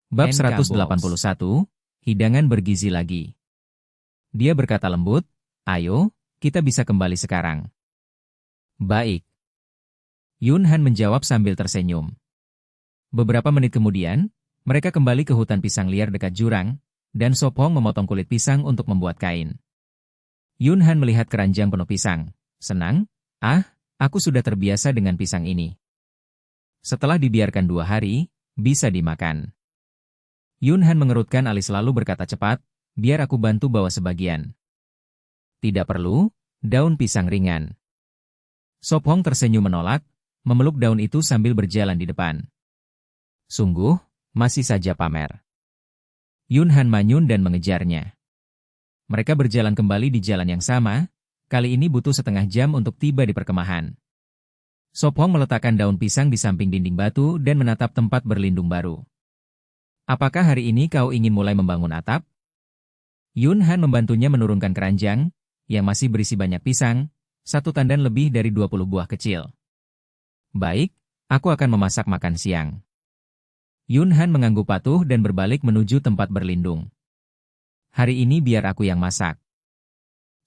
Bab NK 181, Hidangan bergizi lagi. Dia berkata lembut, ayo, kita bisa kembali sekarang. Baik. Yun Han menjawab sambil tersenyum. Beberapa menit kemudian, mereka kembali ke hutan pisang liar dekat jurang, dan Sop Hong memotong kulit pisang untuk membuat kain. Yun Han melihat keranjang penuh pisang. Senang, aku sudah terbiasa dengan pisang ini. Setelah dibiarkan 2 hari, bisa dimakan. Yun Han mengerutkan alis lalu berkata cepat, biar aku bantu bawa sebagian. Tidak perlu, daun pisang ringan. Sop Hong tersenyum menolak, memeluk daun itu sambil berjalan di depan. Sungguh, masih saja pamer. Yun Han manyun dan mengejarnya. Mereka berjalan kembali di jalan yang sama, kali ini butuh setengah jam untuk tiba di perkemahan. Sop Hong meletakkan daun pisang di samping dinding batu dan menatap tempat berlindung baru. Apakah hari ini kau ingin mulai membangun atap? Yun Han membantunya menurunkan keranjang, yang masih berisi banyak pisang, 1 tandan lebih dari 20 buah kecil. Baik, aku akan memasak makan siang. Yun Han mengangguk patuh dan berbalik menuju tempat berlindung. Hari ini biar aku yang masak.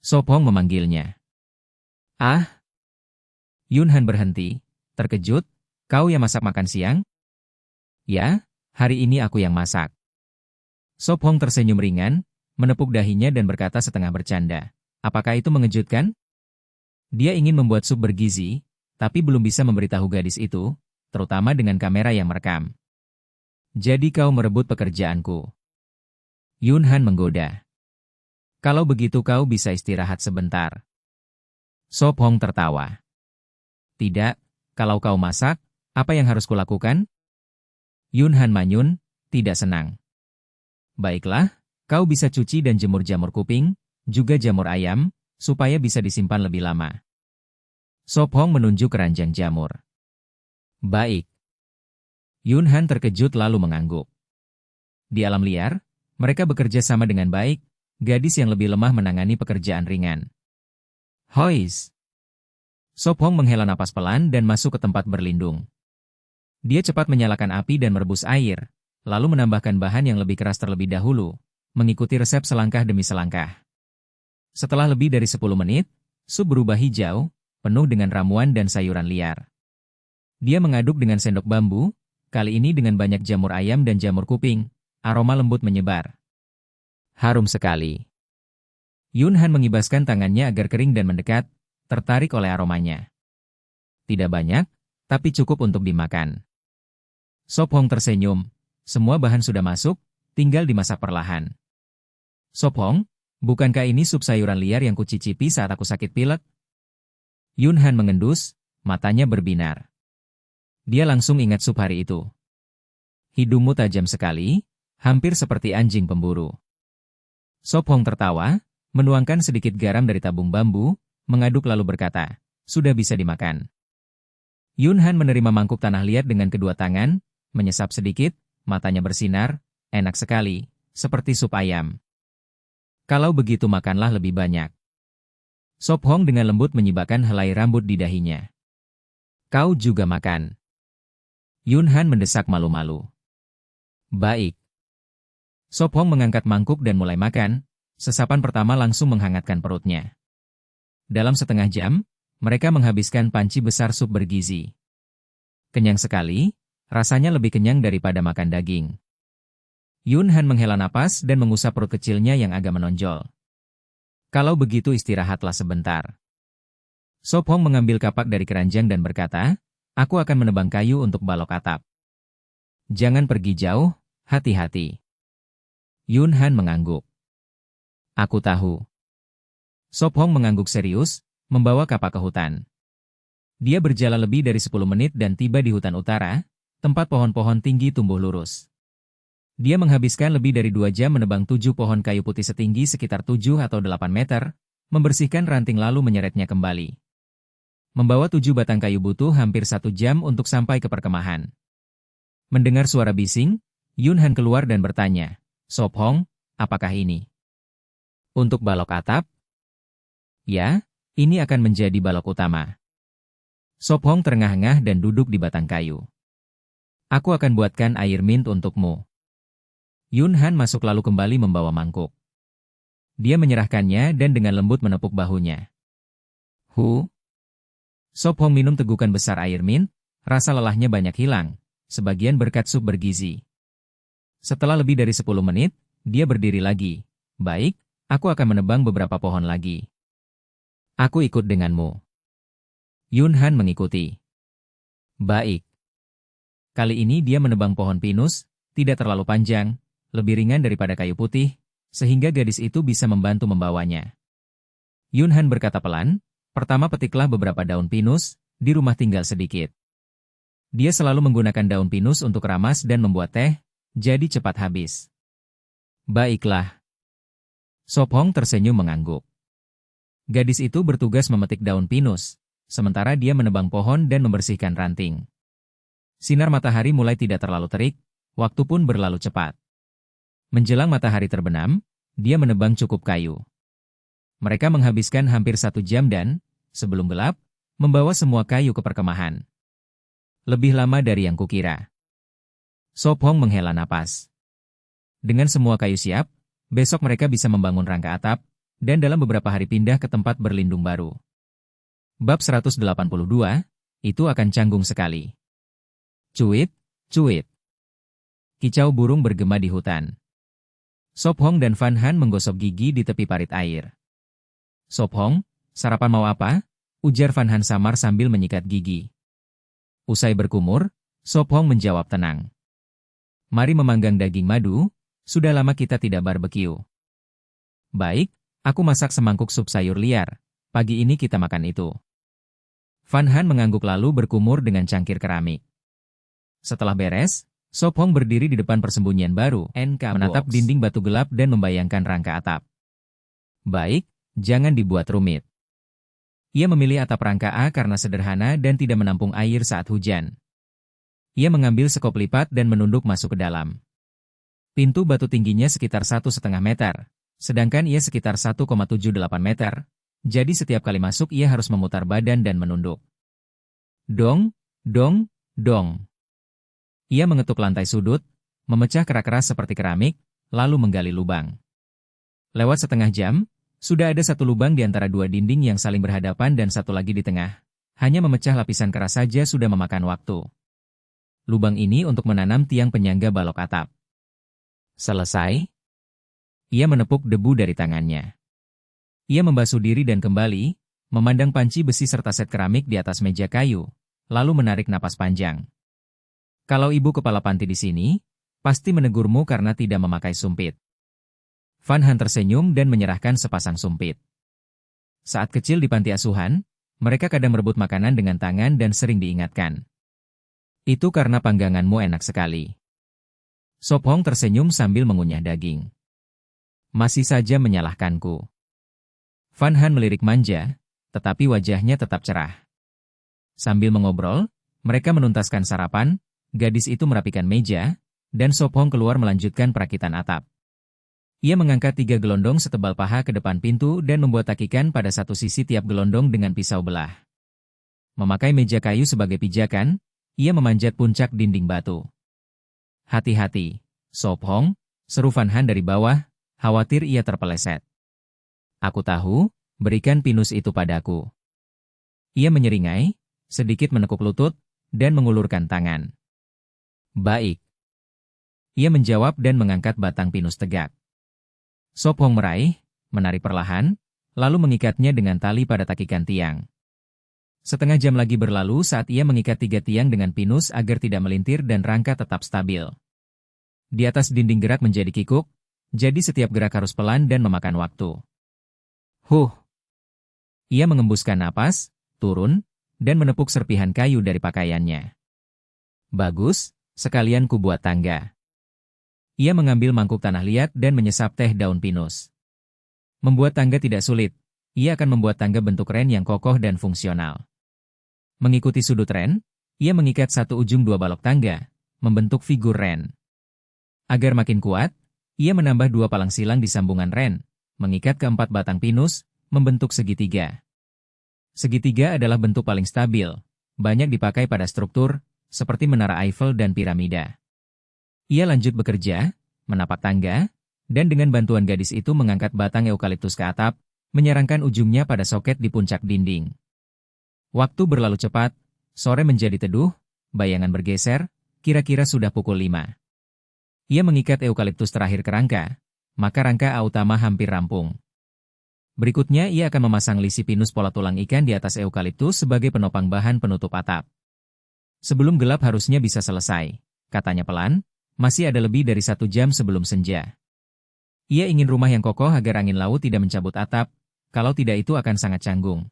Sop Hong memanggilnya. Yun Han berhenti, terkejut, kau yang masak makan siang? Ya, hari ini aku yang masak. Sop Hong tersenyum ringan, menepuk dahinya dan berkata setengah bercanda. Apakah itu mengejutkan? Dia ingin membuat sup bergizi, tapi belum bisa memberitahu gadis itu, terutama dengan kamera yang merekam. Jadi kau merebut pekerjaanku. Yun Han menggoda. Kalau begitu kau bisa istirahat sebentar. Sop Hong tertawa. Tidak, kalau kau masak, apa yang harus kulakukan? Yun Han manyun, tidak senang. Baiklah, kau bisa cuci dan jemur jamur kuping, juga jamur ayam, supaya bisa disimpan lebih lama. Sop Hong menunjuk keranjang jamur. Baik. Yun Han terkejut lalu mengangguk. Di alam liar, mereka bekerja sama dengan baik, gadis yang lebih lemah menangani pekerjaan ringan. Hois! Sop Hong menghela napas pelan dan masuk ke tempat berlindung. Dia cepat menyalakan api dan merebus air, lalu menambahkan bahan yang lebih keras terlebih dahulu, mengikuti resep selangkah demi selangkah. Setelah lebih dari 10 menit, sup berubah hijau, penuh dengan ramuan dan sayuran liar. Dia mengaduk dengan sendok bambu, kali ini dengan banyak jamur ayam dan jamur kuping, aroma lembut menyebar. Harum sekali. Yun Han mengibaskan tangannya agar kering dan mendekat, tertarik oleh aromanya. Tidak banyak, tapi cukup untuk dimakan. Sop Hong tersenyum, semua bahan sudah masuk, tinggal dimasak perlahan. Sop Hong, bukankah ini sup sayuran liar yang kucicipi saat aku sakit pilek? Yun Han mengendus, matanya berbinar. Dia langsung ingat sup hari itu. Hidungmu tajam sekali, hampir seperti anjing pemburu. Sop Hong tertawa, menuangkan sedikit garam dari tabung bambu, mengaduk lalu berkata, sudah bisa dimakan. Yun Han menerima mangkuk tanah liat dengan kedua tangan, menyesap sedikit, matanya bersinar, enak sekali, seperti sup ayam. Kalau begitu makanlah lebih banyak. Sop Hong dengan lembut menyibakkan helai rambut di dahinya. Kau juga makan. Yun Han mendesak malu-malu. Baik. Sop Hong mengangkat mangkuk dan mulai makan, sesapan pertama langsung menghangatkan perutnya. Dalam setengah jam, mereka menghabiskan panci besar sup bergizi. Kenyang sekali, rasanya lebih kenyang daripada makan daging. Yun Han menghela napas dan mengusap perut kecilnya yang agak menonjol. Kalau begitu istirahatlah sebentar. Sop Hong mengambil kapak dari keranjang dan berkata, aku akan menebang kayu untuk balok atap. Jangan pergi jauh, hati-hati. Yun Han mengangguk. Aku tahu. Sop Hong mengangguk serius, membawa kapak ke hutan. Dia berjalan lebih dari 10 menit dan tiba di hutan utara, tempat pohon-pohon tinggi tumbuh lurus. Dia menghabiskan lebih dari 2 jam menebang 7 pohon kayu putih setinggi sekitar 7 atau 8 meter, membersihkan ranting lalu menyeretnya kembali. Membawa 7 batang kayu butuh hampir 1 jam untuk sampai ke perkemahan. Mendengar suara bising, Yun Han keluar dan bertanya, Sop Hong, apakah ini? Untuk balok atap? Ya, ini akan menjadi balok utama. Sop Hong terengah-engah dan duduk di batang kayu. Aku akan buatkan air mint untukmu. Yun Han masuk lalu kembali membawa mangkuk. Dia menyerahkannya dan dengan lembut menepuk bahunya. Sop Hong minum tegukan besar air mint, rasa lelahnya banyak hilang, sebagian berkat sup bergizi. Setelah lebih dari 10 menit, dia berdiri lagi. Baik, aku akan menebang beberapa pohon lagi. Aku ikut denganmu. Yun Han mengikuti. Baik. Kali ini dia menebang pohon pinus, tidak terlalu panjang, lebih ringan daripada kayu putih, sehingga gadis itu bisa membantu membawanya. Yun Han berkata pelan, pertama petiklah beberapa daun pinus, di rumah tinggal sedikit. Dia selalu menggunakan daun pinus untuk ramas dan membuat teh, jadi cepat habis. Baiklah. Sop Hong tersenyum mengangguk. Gadis itu bertugas memetik daun pinus, sementara dia menebang pohon dan membersihkan ranting. Sinar matahari mulai tidak terlalu terik, waktu pun berlalu cepat. Menjelang matahari terbenam, dia menebang cukup kayu. Mereka menghabiskan hampir 1 jam dan, sebelum gelap, membawa semua kayu ke perkemahan. Lebih lama dari yang kukira. Sop Hong menghela napas. Dengan semua kayu siap, besok mereka bisa membangun rangka atap, dan dalam beberapa hari pindah ke tempat berlindung baru. Bab 182, itu akan canggung sekali. Cuit, cuit. Kicau burung bergema di hutan. Sop Hong dan Van Han menggosok gigi di tepi parit air. Sop Hong, sarapan mau apa? Ujar Van Han samar sambil menyikat gigi. Usai berkumur, Sop Hong menjawab tenang. Mari memanggang daging madu, sudah lama kita tidak barbeque. Baik, aku masak semangkuk sup sayur liar, pagi ini kita makan itu. Van Han mengangguk lalu berkumur dengan cangkir keramik. Setelah beres, Sop Hong berdiri di depan persembunyian baru, menatap dinding batu gelap dan membayangkan rangka atap. Baik, jangan dibuat rumit. Ia memilih atap rangka A karena sederhana dan tidak menampung air saat hujan. Ia mengambil sekop lipat dan menunduk masuk ke dalam. Pintu batu tingginya sekitar 1,5 meter, sedangkan ia sekitar 1,78 meter, jadi setiap kali masuk ia harus memutar badan dan menunduk. Dong, dong, dong. Ia mengetuk lantai sudut, memecah kerak-keras seperti keramik, lalu menggali lubang. Lewat setengah jam, sudah ada satu lubang di antara dua dinding yang saling berhadapan dan satu lagi di tengah. Hanya memecah lapisan keras saja sudah memakan waktu. Lubang ini untuk menanam tiang penyangga balok atap. Selesai. Ia menepuk debu dari tangannya. Ia membasuh diri dan kembali, memandang panci besi serta set keramik di atas meja kayu, lalu menarik napas panjang. Kalau ibu kepala panti di sini, pasti menegurmu karena tidak memakai sumpit. Van Han tersenyum dan menyerahkan sepasang sumpit. Saat kecil di panti asuhan, mereka kadang merebut makanan dengan tangan dan sering diingatkan. Itu karena pangganganmu enak sekali. Sop Hong tersenyum sambil mengunyah daging. Masih saja menyalahkanku. Van Han melirik manja, tetapi wajahnya tetap cerah. Sambil mengobrol, mereka menuntaskan sarapan, gadis itu merapikan meja, dan Sop Hong keluar melanjutkan perakitan atap. Ia mengangkat 3 gelondong setebal paha ke depan pintu dan membuat takikan pada satu sisi tiap gelondong dengan pisau belah. Memakai meja kayu sebagai pijakan, ia memanjat puncak dinding batu. Hati-hati, Sop Hong, seru Van Han dari bawah, khawatir ia terpeleset. Aku tahu, berikan pinus itu padaku. Ia menyeringai, sedikit menekuk lutut, dan mengulurkan tangan. Baik. Ia menjawab dan mengangkat batang pinus tegak. Sop Hong meraih, menarik perlahan, lalu mengikatnya dengan tali pada takikan tiang. Setengah jam lagi berlalu saat ia mengikat 3 tiang dengan pinus agar tidak melintir dan rangka tetap stabil. Di atas dinding gerak menjadi kikuk, jadi setiap gerak harus pelan dan memakan waktu. Ia mengembuskan napas, turun, dan menepuk serpihan kayu dari pakaiannya. Bagus, sekalian ku buat tangga. Ia mengambil mangkuk tanah liat dan menyesap teh daun pinus. Membuat tangga tidak sulit, ia akan membuat tangga bentuk ren yang kokoh dan fungsional. Mengikuti sudut ren, ia mengikat satu ujung 2 balok tangga, membentuk figur ren. Agar makin kuat, ia menambah 2 palang silang di sambungan ren, mengikat ke 4 batang pinus, membentuk segitiga. Segitiga adalah bentuk paling stabil, banyak dipakai pada struktur, seperti menara Eiffel dan piramida. Ia lanjut bekerja, menapak tangga, dan dengan bantuan gadis itu mengangkat batang eukaliptus ke atap, menyerangkan ujungnya pada soket di puncak dinding. Waktu berlalu cepat, sore menjadi teduh, bayangan bergeser, kira-kira sudah pukul 5. Ia mengikat eukaliptus terakhir ke rangka, maka rangka utama hampir rampung. Berikutnya ia akan memasang lisi pinus pola tulang ikan di atas eukaliptus sebagai penopang bahan penutup atap. Sebelum gelap harusnya bisa selesai, katanya pelan, masih ada lebih dari 1 jam sebelum senja. Ia ingin rumah yang kokoh agar angin laut tidak mencabut atap, kalau tidak itu akan sangat canggung.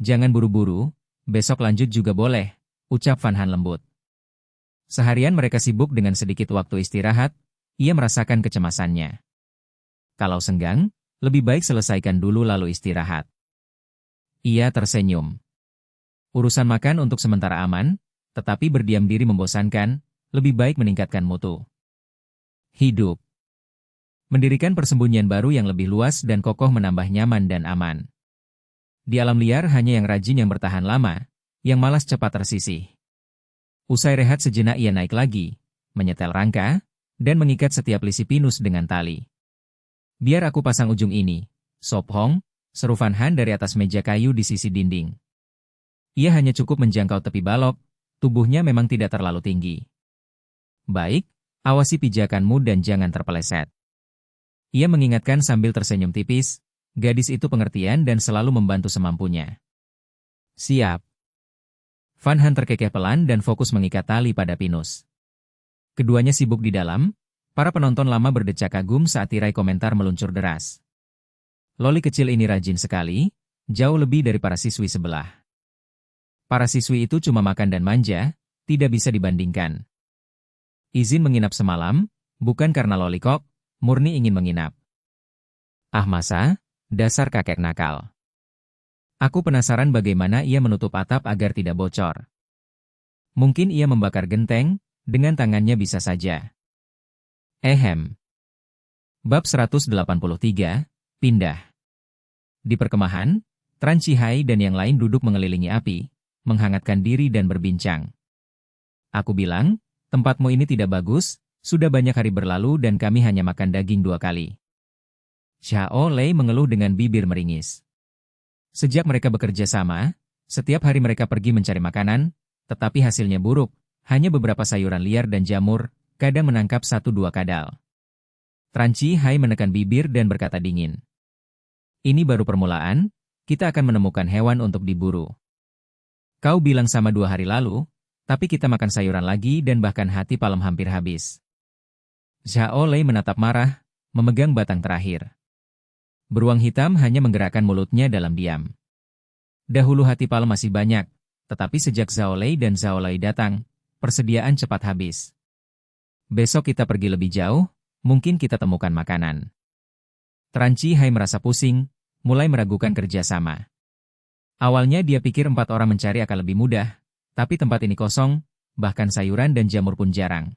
Jangan buru-buru, besok lanjut juga boleh, ucap Van Han lembut. Seharian mereka sibuk dengan sedikit waktu istirahat, ia merasakan kecemasannya. Kalau senggang, lebih baik selesaikan dulu lalu istirahat. Ia tersenyum. Urusan makan untuk sementara aman, tetapi berdiam diri membosankan, lebih baik meningkatkan mutu hidup. Mendirikan persembunyian baru yang lebih luas dan kokoh menambah nyaman dan aman. Di alam liar hanya yang rajin yang bertahan lama, yang malas cepat tersisih. Usai rehat sejenak ia naik lagi, menyetel rangka, dan mengikat setiap lisi pinus dengan tali. Biar aku pasang ujung ini, Sop Hong, seru Van Han dari atas meja kayu di sisi dinding. Ia hanya cukup menjangkau tepi balok, tubuhnya memang tidak terlalu tinggi. Baik, awasi pijakanmu dan jangan terpeleset. Ia mengingatkan sambil tersenyum tipis, gadis itu pengertian dan selalu membantu semampunya. Siap. Van Han terkekeh pelan dan fokus mengikat tali pada pinus. Keduanya sibuk di dalam. Para penonton lama berdecak kagum saat tirai komentar meluncur deras. Loli kecil ini rajin sekali, jauh lebih dari para siswi sebelah. Para siswi itu cuma makan dan manja, tidak bisa dibandingkan. Izin menginap semalam, bukan karena Loli kok, murni ingin menginap. Ah masa, dasar kakek nakal. Aku penasaran bagaimana ia menutup atap agar tidak bocor. Mungkin ia membakar genteng, dengan tangannya bisa saja. Bab 183, Pindah. Di perkemahan, Tran Chihai dan yang lain duduk mengelilingi api, menghangatkan diri dan berbincang. Aku bilang, tempatmu ini tidak bagus, sudah banyak hari berlalu dan kami hanya makan daging 2 kali. Xiao Lei mengeluh dengan bibir meringis. Sejak mereka bekerja sama, setiap hari mereka pergi mencari makanan, tetapi hasilnya buruk, hanya beberapa sayuran liar dan jamur, kadang menangkap 1-2 kadal. Tran Chihai menekan bibir dan berkata dingin. Ini baru permulaan, kita akan menemukan hewan untuk diburu. Kau bilang sama 2 hari lalu, tapi kita makan sayuran lagi dan bahkan hati palem hampir habis. Xiao Lei menatap marah, memegang batang terakhir. Beruang hitam hanya menggerakkan mulutnya dalam diam. Dahulu hati palem masih banyak, tetapi sejak Zhao Lei dan Zhao Lei datang, persediaan cepat habis. Besok kita pergi lebih jauh, mungkin kita temukan makanan. Tran Chihai merasa pusing, mulai meragukan kerjasama. Awalnya dia pikir 4 orang mencari akan lebih mudah, tapi tempat ini kosong, bahkan sayuran dan jamur pun jarang.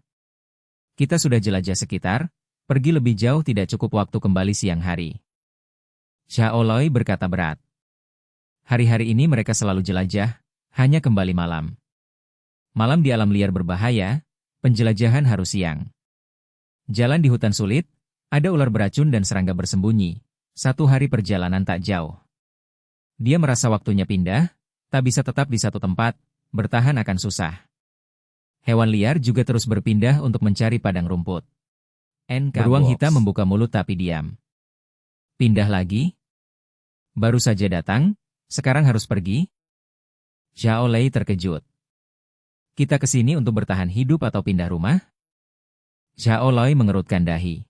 Kita sudah jelajah sekitar, pergi lebih jauh tidak cukup waktu kembali siang hari. Xiao Lei berkata berat. Hari-hari ini mereka selalu jelajah, hanya kembali malam. Malam di alam liar berbahaya, penjelajahan harus siang. Jalan di hutan sulit, ada ular beracun dan serangga bersembunyi. 1 hari perjalanan tak jauh. Dia merasa waktunya pindah, tak bisa tetap di satu tempat, bertahan akan susah. Hewan liar juga terus berpindah untuk mencari padang rumput. Beruang hitam membuka mulut tapi diam. Pindah lagi? Baru saja datang, sekarang harus pergi? Xiao Lei terkejut. Kita ke sini untuk bertahan hidup atau pindah rumah? Xiao Lei mengerutkan dahi.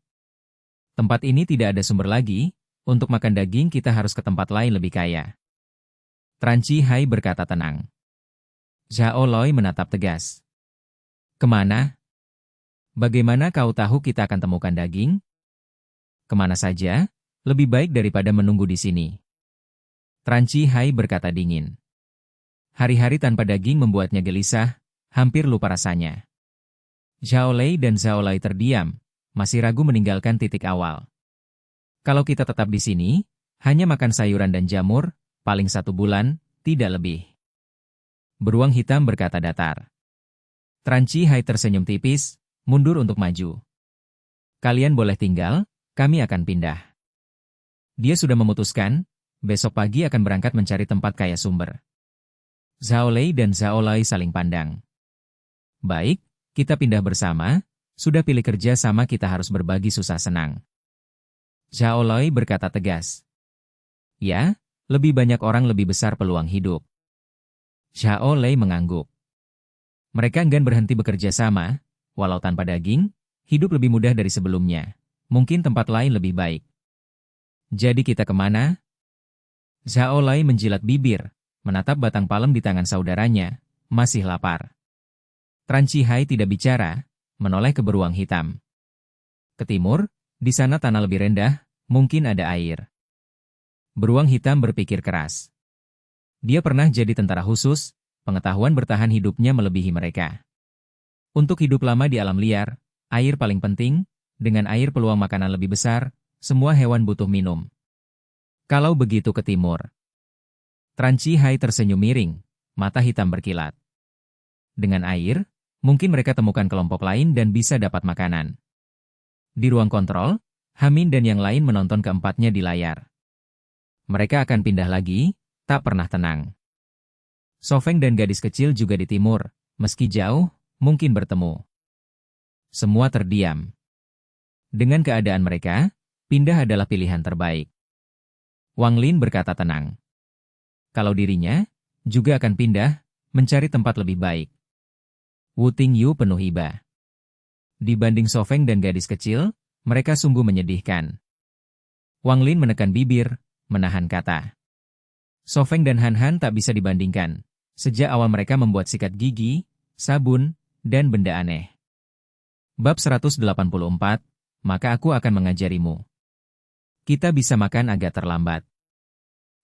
Tempat ini tidak ada sumber lagi, untuk makan daging kita harus ke tempat lain lebih kaya. Tran Chihai berkata tenang. Xiao Lei menatap tegas. Kemana? Bagaimana kau tahu kita akan temukan daging? Kemana saja, lebih baik daripada menunggu di sini. Tran Chihai berkata dingin. Hari-hari tanpa daging membuatnya gelisah, hampir lupa rasanya. Zhao Lei dan Zhao Lei terdiam, masih ragu meninggalkan titik awal. Kalau kita tetap di sini, hanya makan sayuran dan jamur, paling 1 bulan, tidak lebih. Beruang hitam berkata datar. Tran Chihai tersenyum tipis, mundur untuk maju. Kalian boleh tinggal, kami akan pindah. Dia sudah memutuskan, besok pagi akan berangkat mencari tempat kaya sumber. Zhao Lei dan Zhao Lai saling pandang. Baik, kita pindah bersama, sudah pilih kerja sama kita harus berbagi susah senang. Zhao Lai berkata tegas. Ya, lebih banyak orang lebih besar peluang hidup. Zhao Lei mengangguk. Mereka enggan berhenti bekerja sama, walau tanpa daging, hidup lebih mudah dari sebelumnya. Mungkin tempat lain lebih baik. Jadi kita kemana? Zhao Lai menjilat bibir, menatap batang palem di tangan saudaranya, masih lapar. Tran Chihai tidak bicara, menoleh ke beruang hitam. Ke timur, di sana tanah lebih rendah, mungkin ada air. Beruang hitam berpikir keras. Dia pernah jadi tentara khusus, pengetahuan bertahan hidupnya melebihi mereka. Untuk hidup lama di alam liar, air paling penting, dengan air peluang makanan lebih besar, semua hewan butuh minum. Kalau begitu ke timur. Tran Chihai tersenyum miring, mata hitam berkilat. Dengan air, mungkin mereka temukan kelompok lain dan bisa dapat makanan. Di ruang kontrol, Hamin dan yang lain menonton keempatnya di layar. Mereka akan pindah lagi, tak pernah tenang. Sofeng dan gadis kecil juga di timur, meski jauh, mungkin bertemu. Semua terdiam. Dengan keadaan mereka, pindah adalah pilihan terbaik. Wang Lin berkata tenang. Kalau dirinya, juga akan pindah, mencari tempat lebih baik. Wu Tingyu penuh iba. Dibanding Sofeng dan gadis kecil, mereka sungguh menyedihkan. Wang Lin menekan bibir, menahan kata. Sofeng dan Han Han tak bisa dibandingkan. Sejak awal mereka membuat sikat gigi, sabun, dan benda aneh. Bab 184, maka aku akan mengajarimu. Kita bisa makan agak terlambat.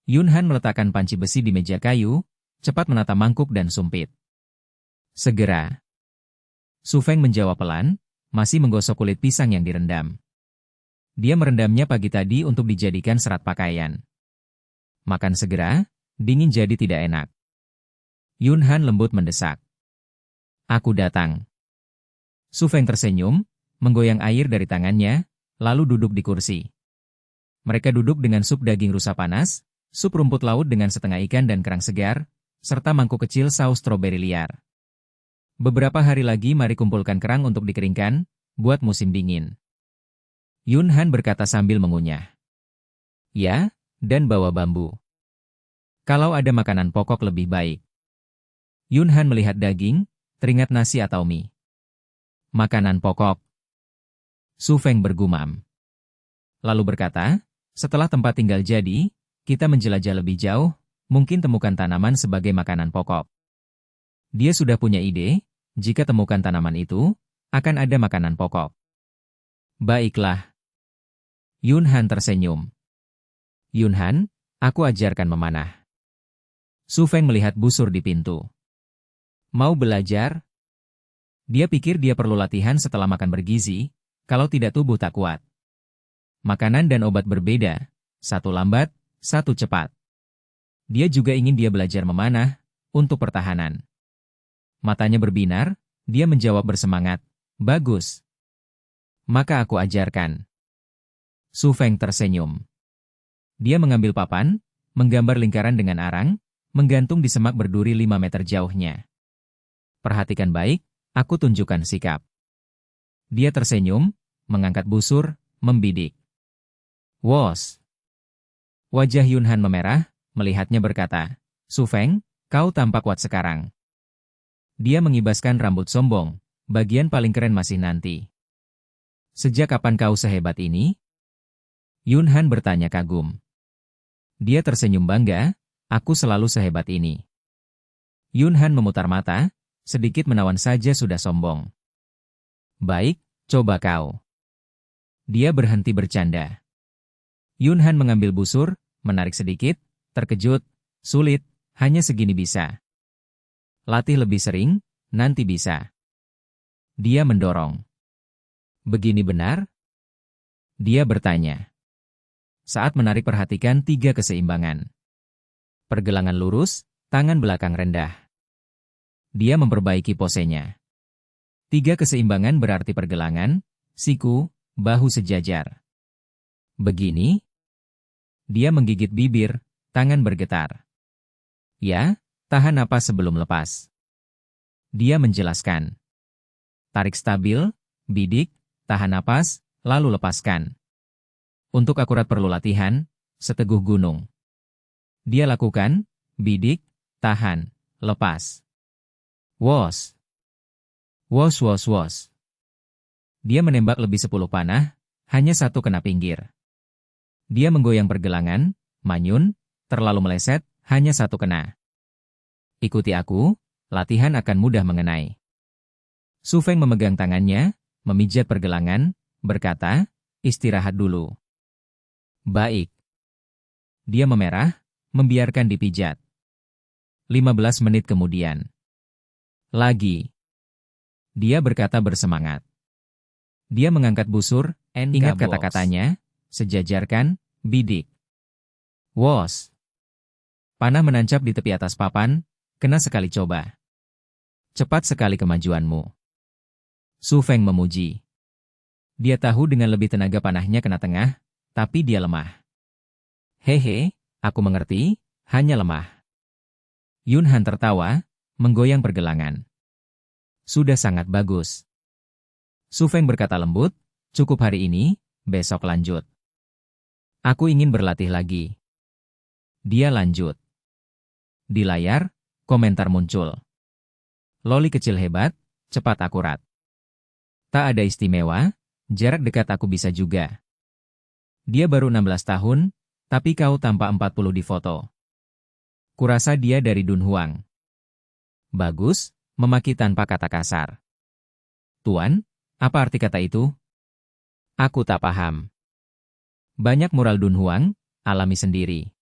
Yun Han meletakkan panci besi di meja kayu, cepat menata mangkuk dan sumpit. Segera. Su Feng menjawab pelan, masih menggosok kulit pisang yang direndam. Dia merendamnya pagi tadi untuk dijadikan serat pakaian. Makan segera, dingin jadi tidak enak. Yun Han lembut mendesak. Aku datang. Su Feng tersenyum, menggoyang air dari tangannya, lalu duduk di kursi. Mereka duduk dengan sup daging rusa panas, sup rumput laut dengan setengah ikan dan kerang segar, serta mangkuk kecil saus stroberi liar. Beberapa hari lagi mari kumpulkan kerang untuk dikeringkan, buat musim dingin. Yun Han berkata sambil mengunyah. Ya, dan bawa bambu. Kalau ada makanan pokok lebih baik. Yun Han melihat daging, teringat nasi atau mie. Makanan pokok. Su Feng bergumam. Lalu berkata, setelah tempat tinggal jadi, kita menjelajah lebih jauh, mungkin temukan tanaman sebagai makanan pokok. Dia sudah punya ide, jika temukan tanaman itu, akan ada makanan pokok. Baiklah. Yun Han tersenyum. Yun Han, aku ajarkan memanah. Su Feng melihat busur di pintu. Mau belajar? Dia pikir dia perlu latihan setelah makan bergizi, kalau tidak tubuh tak kuat. Makanan dan obat berbeda, satu lambat, satu cepat. Dia juga ingin dia belajar memanah, untuk pertahanan. Matanya berbinar, dia menjawab bersemangat, bagus. Maka aku ajarkan. Su Feng tersenyum. Dia mengambil papan, menggambar lingkaran dengan arang, menggantung di semak berduri 5 meter jauhnya. Perhatikan baik, aku tunjukkan sikap. Dia tersenyum, mengangkat busur, membidik. Wos. Wajah Yun Han memerah, melihatnya berkata, Su Feng, kau tampak kuat sekarang. Dia mengibaskan rambut sombong, bagian paling keren masih nanti. Sejak kapan kau sehebat ini? Yun Han bertanya kagum. Dia tersenyum bangga, aku selalu sehebat ini. Yun Han memutar mata, sedikit menawan saja sudah sombong. Baik, coba kau. Dia berhenti bercanda. Yun Han mengambil busur, menarik sedikit, terkejut, sulit, hanya segini bisa. Latih lebih sering, nanti bisa. Dia mendorong. Begini benar? Dia bertanya. Saat menarik perhatikan 3 keseimbangan. Pergelangan lurus, tangan belakang rendah. Dia memperbaiki posenya. 3 keseimbangan berarti pergelangan, siku, bahu sejajar. Begini? Dia menggigit bibir, tangan bergetar. Ya, tahan napas sebelum lepas. Dia menjelaskan. Tarik stabil, bidik, tahan napas, lalu lepaskan. Untuk akurat perlu latihan, seteguh gunung. Dia lakukan, bidik, tahan, lepas. Wos. Wos wos wos. Dia menembak lebih 10 panah, hanya 1 kena pinggir. Dia menggoyang pergelangan, manyun, terlalu meleset, hanya 1 kena. Ikuti aku, latihan akan mudah mengenai. Su Feng memegang tangannya, memijat pergelangan, berkata, istirahat dulu. Baik. Dia memerah, membiarkan dipijat. 15 menit kemudian. Lagi. Dia berkata bersemangat. Dia mengangkat busur, ingat kata-katanya, sejajarkan, bidik. Wos. Panah menancap di tepi atas papan, kena sekali coba. Cepat sekali kemajuanmu. Su Feng memuji. Dia tahu dengan lebih tenaga panahnya kena tengah, tapi dia lemah. Hehe, aku mengerti, hanya lemah. Yun Han tertawa, menggoyang pergelangan. Sudah sangat bagus. Su Feng berkata lembut, cukup hari ini, besok lanjut. Aku ingin berlatih lagi. Dia lanjut. Di layar, komentar muncul. Loli kecil hebat, cepat akurat. Tak ada istimewa, jarak dekat aku bisa juga. Dia baru 16 tahun, tapi kau tampak 40 di foto. Kurasa dia dari Dunhuang. Bagus, memaki tanpa kata kasar. Tuan, apa arti kata itu? Aku tak paham. Banyak mural Dunhuang, alami sendiri.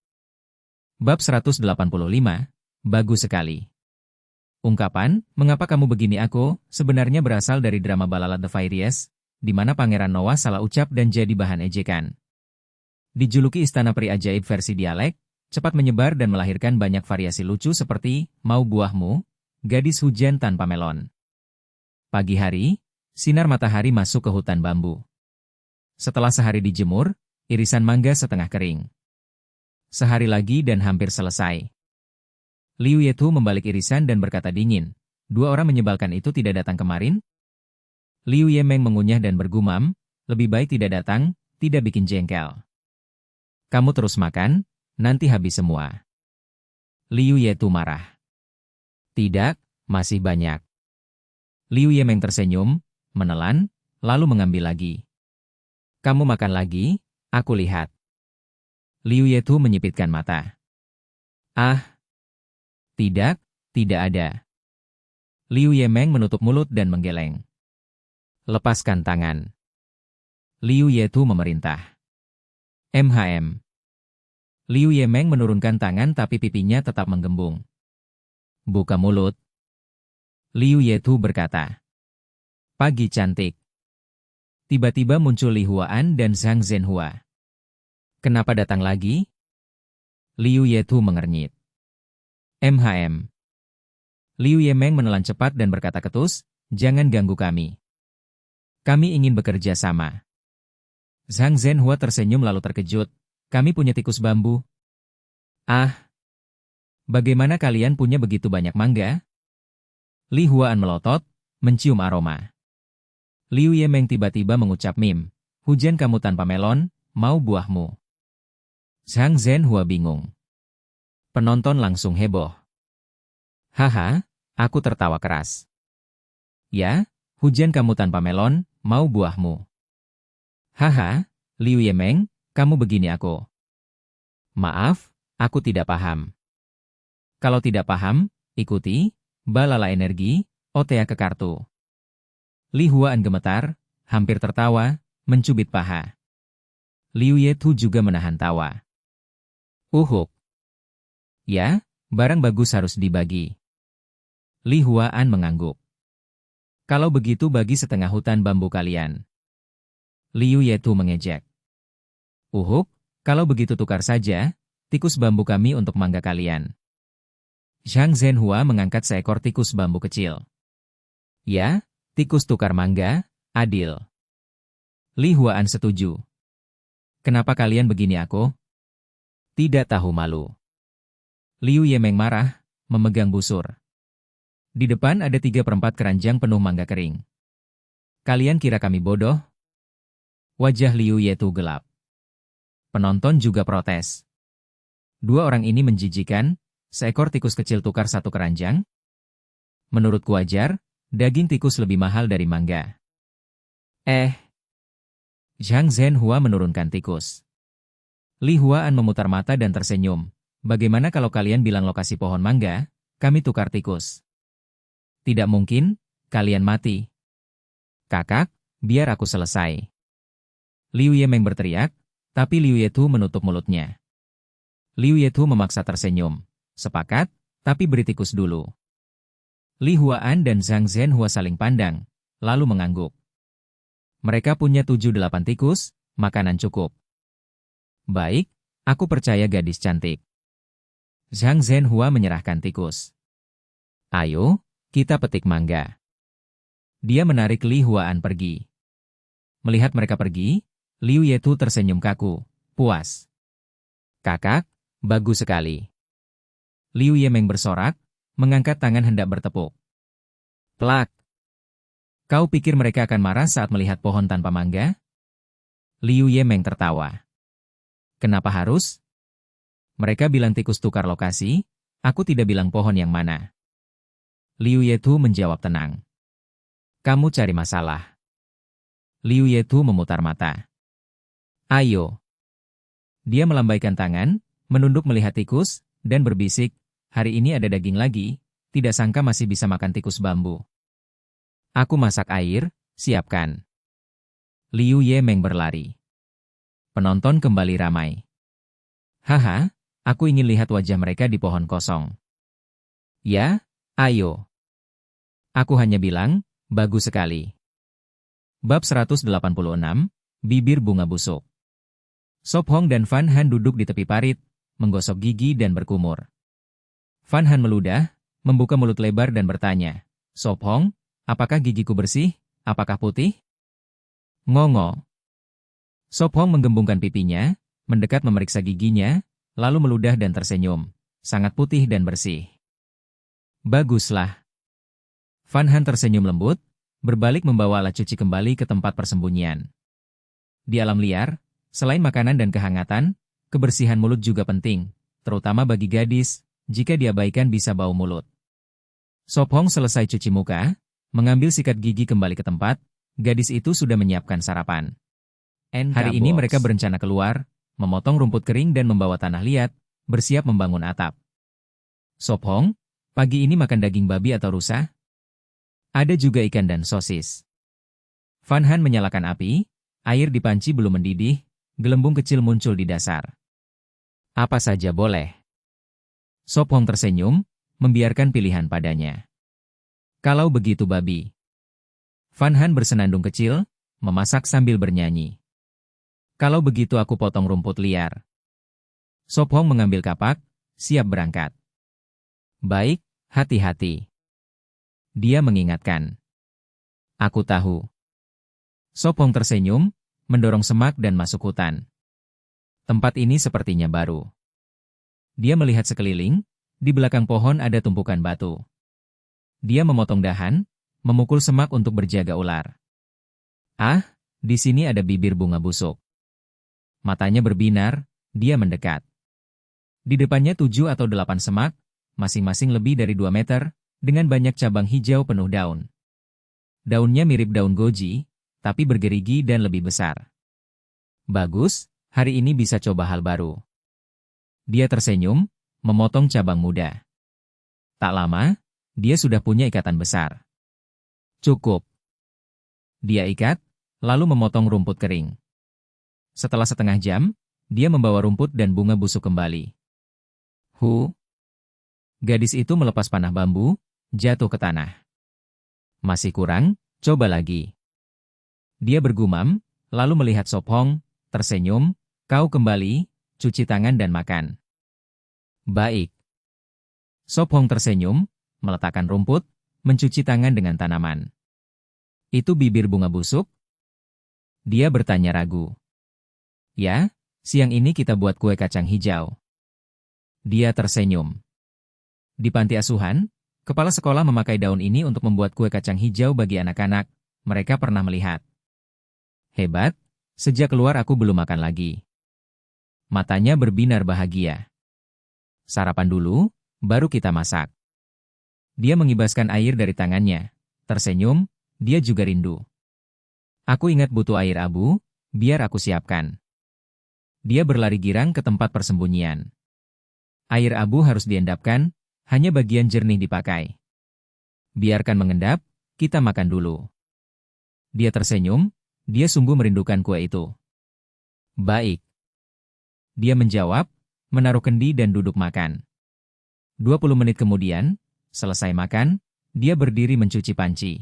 Bab 185, bagus sekali. Ungkapan, mengapa kamu begini aku, sebenarnya berasal dari drama Balalat The Fairies, di mana Pangeran Noah salah ucap dan jadi bahan ejekan. Dijuluki Istana Peri Ajaib versi dialek, cepat menyebar dan melahirkan banyak variasi lucu seperti, mau buahmu, gadis hujan tanpa melon. Pagi hari, sinar matahari masuk ke hutan bambu. Setelah sehari dijemur, irisan mangga setengah kering. Sehari lagi dan hampir selesai. Liu Yetu membalik irisan dan berkata dingin, 2 orang menyebalkan itu tidak datang kemarin? Liu Yemeng mengunyah dan bergumam, lebih baik tidak datang, tidak bikin jengkel. Kamu terus makan, nanti habis semua. Liu Yetu marah. Tidak, masih banyak. Liu Yemeng tersenyum, menelan, lalu mengambil lagi. Kamu makan lagi, aku lihat. Liu Yetu menyipitkan mata. Ah. Tidak, tidak ada. Liu Yemeng menutup mulut dan menggeleng. Lepaskan tangan. Liu Yetu memerintah. Liu Yemeng menurunkan tangan tapi pipinya tetap menggembung. Buka mulut. Liu Yetu berkata. Pagi cantik. Tiba-tiba muncul Li Huaan dan Zhang Zhenhua. Kenapa datang lagi? Liu Yetu mengernyit. Liu Yemeng menelan cepat dan berkata ketus, jangan ganggu kami. Kami ingin bekerja sama. Zhang Zhenhua tersenyum lalu terkejut. Kami punya tikus bambu. Ah. Bagaimana kalian punya begitu banyak mangga? Li Huaan melotot, mencium aroma. Liu Yemeng tiba-tiba mengucap mim. Hujan kamu tanpa melon, mau buahmu. Zhang Zhenhua bingung. Penonton langsung heboh. Haha, aku tertawa keras. Ya, hujan kamu tanpa melon, mau buahmu. Haha, Liu Yemeng, kamu begini aku. Maaf, aku tidak paham. Kalau tidak paham, ikuti, Balala Energi, OTA ke kartu. Li Huaan gemetar, hampir tertawa, mencubit paha. Liu Yetu juga menahan tawa. Uhuk. Ya, barang bagus harus dibagi. Li Huaan mengangguk. Kalau begitu bagi setengah hutan bambu kalian. Liu Yetu mengejek. Uhuk, kalau begitu tukar saja, tikus bambu kami untuk mangga kalian. Zhang Zhenhua mengangkat seekor tikus bambu kecil. Ya, tikus tukar mangga, adil. Li Huaan setuju. Kenapa kalian begini aku? Tidak tahu malu. Liu Yemeng marah, memegang busur. Di depan ada 3/4 keranjang penuh mangga kering. Kalian kira kami bodoh? Wajah Liu Yetu gelap. Penonton juga protes. Dua orang ini menjijikan, seekor tikus kecil tukar satu keranjang? Menurutku wajar, daging tikus lebih mahal dari mangga. Zhang Zhenhua menurunkan tikus. Li Huaan memutar mata dan tersenyum. Bagaimana kalau kalian bilang lokasi pohon mangga, kami tukar tikus? Tidak mungkin, kalian mati. Kakak, biar aku selesai. Liu Yemeng berteriak, tapi Liu Yetu menutup mulutnya. Liu Yetu memaksa tersenyum. Sepakat, tapi beri tikus dulu. Li Huaan dan Zhang Zhenhua saling pandang, lalu mengangguk. Mereka punya 7-8 tikus, makanan cukup. Baik, aku percaya gadis cantik. Zhang Zhenhua menyerahkan tikus. Ayo, kita petik mangga. Dia menarik Li Huaan pergi. Melihat mereka pergi, Liu Yetu tersenyum kaku, puas. Kakak, bagus sekali. Liu Yemeng bersorak, mengangkat tangan hendak bertepuk. Plak. Kau pikir mereka akan marah saat melihat pohon tanpa mangga? Liu Yemeng tertawa. Kenapa harus? Mereka bilang tikus tukar lokasi, aku tidak bilang pohon yang mana. Liu Yetu menjawab tenang. Kamu cari masalah. Liu Yetu memutar mata. Ayo. Dia melambaikan tangan, menunduk melihat tikus, dan berbisik, hari ini ada daging lagi, tidak sangka masih bisa makan tikus bambu. Aku masak air, siapkan. Liu Yemeng berlari. Penonton kembali ramai. Haha, aku ingin lihat wajah mereka di pohon kosong. Ya, ayo. Aku hanya bilang, bagus sekali. Bab 186, Bibir Bunga Busuk. Sop Hong dan Fan Han duduk di tepi parit, menggosok gigi dan berkumur. Fan Han meludah, membuka mulut lebar dan bertanya, Sop Hong, apakah gigiku bersih? Apakah putih? Ngongo. Sop Hong menggembungkan pipinya, mendekat memeriksa giginya, lalu meludah dan tersenyum. Sangat putih dan bersih. Baguslah. Fan Han tersenyum lembut, berbalik membawa alat cuci kembali ke tempat persembunyian. Di alam liar, selain makanan dan kehangatan, kebersihan mulut juga penting, terutama bagi gadis, jika diabaikan bisa bau mulut. Sop Hong selesai cuci muka, mengambil sikat gigi kembali ke tempat, gadis itu sudah menyiapkan sarapan. Hari ini mereka berencana keluar, memotong rumput kering dan membawa tanah liat, bersiap membangun atap. Sop Hong, pagi ini makan daging babi atau rusa? Ada juga ikan dan sosis. Fan Han menyalakan api, air di panci belum mendidih, gelembung kecil muncul di dasar. Apa saja boleh. Sop Hong tersenyum, membiarkan pilihan padanya. Kalau begitu babi. Fan Han bersenandung kecil, memasak sambil bernyanyi. Kalau begitu aku potong rumput liar. Sop Hong mengambil kapak, siap berangkat. Baik, hati-hati. Dia mengingatkan. Aku tahu. Sop Hong tersenyum, mendorong semak dan masuk hutan. Tempat ini sepertinya baru. Dia melihat sekeliling, di belakang pohon ada tumpukan batu. Dia memotong dahan, memukul semak untuk berjaga ular. Ah, di sini ada bibir bunga busuk. Matanya berbinar, dia mendekat. Di depannya 7 atau 8 semak, masing-masing lebih dari 2 meter, dengan banyak cabang hijau penuh daun. Daunnya mirip daun goji, tapi bergerigi dan lebih besar. Bagus, hari ini bisa coba hal baru. Dia tersenyum, memotong cabang muda. Tak lama, dia sudah punya ikatan besar. Cukup. Dia ikat, lalu memotong rumput kering. Setelah setengah jam, dia membawa rumput dan bunga busuk kembali. Gadis itu melepas panah bambu, jatuh ke tanah. Masih kurang, coba lagi. Dia bergumam, lalu melihat Sop Hong, tersenyum, kau kembali, cuci tangan dan makan. Baik. Sop Hong tersenyum, meletakkan rumput, mencuci tangan dengan tanaman. Itu bibir bunga busuk? Dia bertanya ragu. Ya, siang ini kita buat kue kacang hijau. Dia tersenyum. Di panti asuhan, kepala sekolah memakai daun ini untuk membuat kue kacang hijau bagi anak-anak. Mereka pernah melihat. Hebat, sejak keluar aku belum makan lagi. Matanya berbinar bahagia. Sarapan dulu, baru kita masak. Dia mengibaskan air dari tangannya. Tersenyum, dia juga rindu. Aku ingat butuh air abu, biar aku siapkan. Dia berlari girang ke tempat persembunyian. Air abu harus diendapkan, hanya bagian jernih dipakai. Biarkan mengendap, kita makan dulu. Dia tersenyum, dia sungguh merindukan kue itu. Baik. Dia menjawab, menaruh kendi dan duduk makan. 20 menit kemudian, selesai makan, dia berdiri mencuci panci.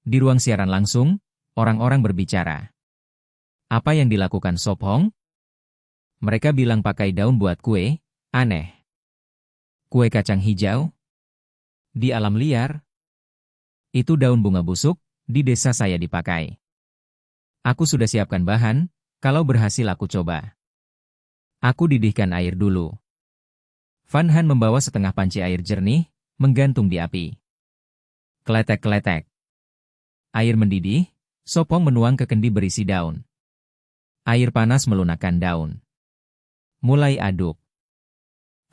Di ruang siaran langsung, orang-orang berbicara. Apa yang dilakukan Sop Hong? Mereka bilang pakai daun buat kue, aneh. Kue kacang hijau? Di alam liar? Itu daun bunga busuk, di desa saya dipakai. Aku sudah siapkan bahan, kalau berhasil aku coba. Aku didihkan air dulu. Van Han membawa setengah panci air jernih, menggantung di api. Kletek-kletek. Air mendidih, Sop Hong menuang ke kendi berisi daun. Air panas melunakkan daun. Mulai aduk.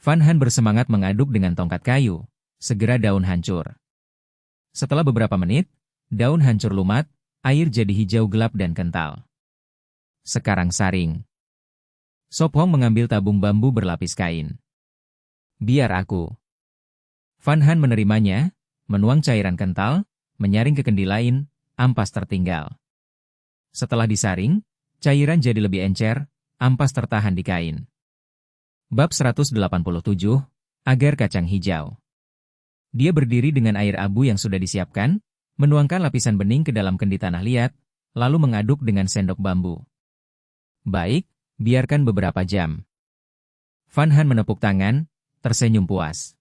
Van Han bersemangat mengaduk dengan tongkat kayu. Segera daun hancur. Setelah beberapa menit, daun hancur lumat, air jadi hijau gelap dan kental. Sekarang saring. Sop Hong mengambil tabung bambu berlapis kain. Biar aku. Van Han menerimanya, menuang cairan kental, menyaring ke kendi lain, ampas tertinggal. Setelah disaring, cairan jadi lebih encer, ampas tertahan di kain. Bab 187, Agar kacang hijau. Dia berdiri dengan air abu yang sudah disiapkan, menuangkan lapisan bening ke dalam kendi tanah liat, lalu mengaduk dengan sendok bambu. Baik, biarkan beberapa jam. Van Han menepuk tangan, tersenyum puas.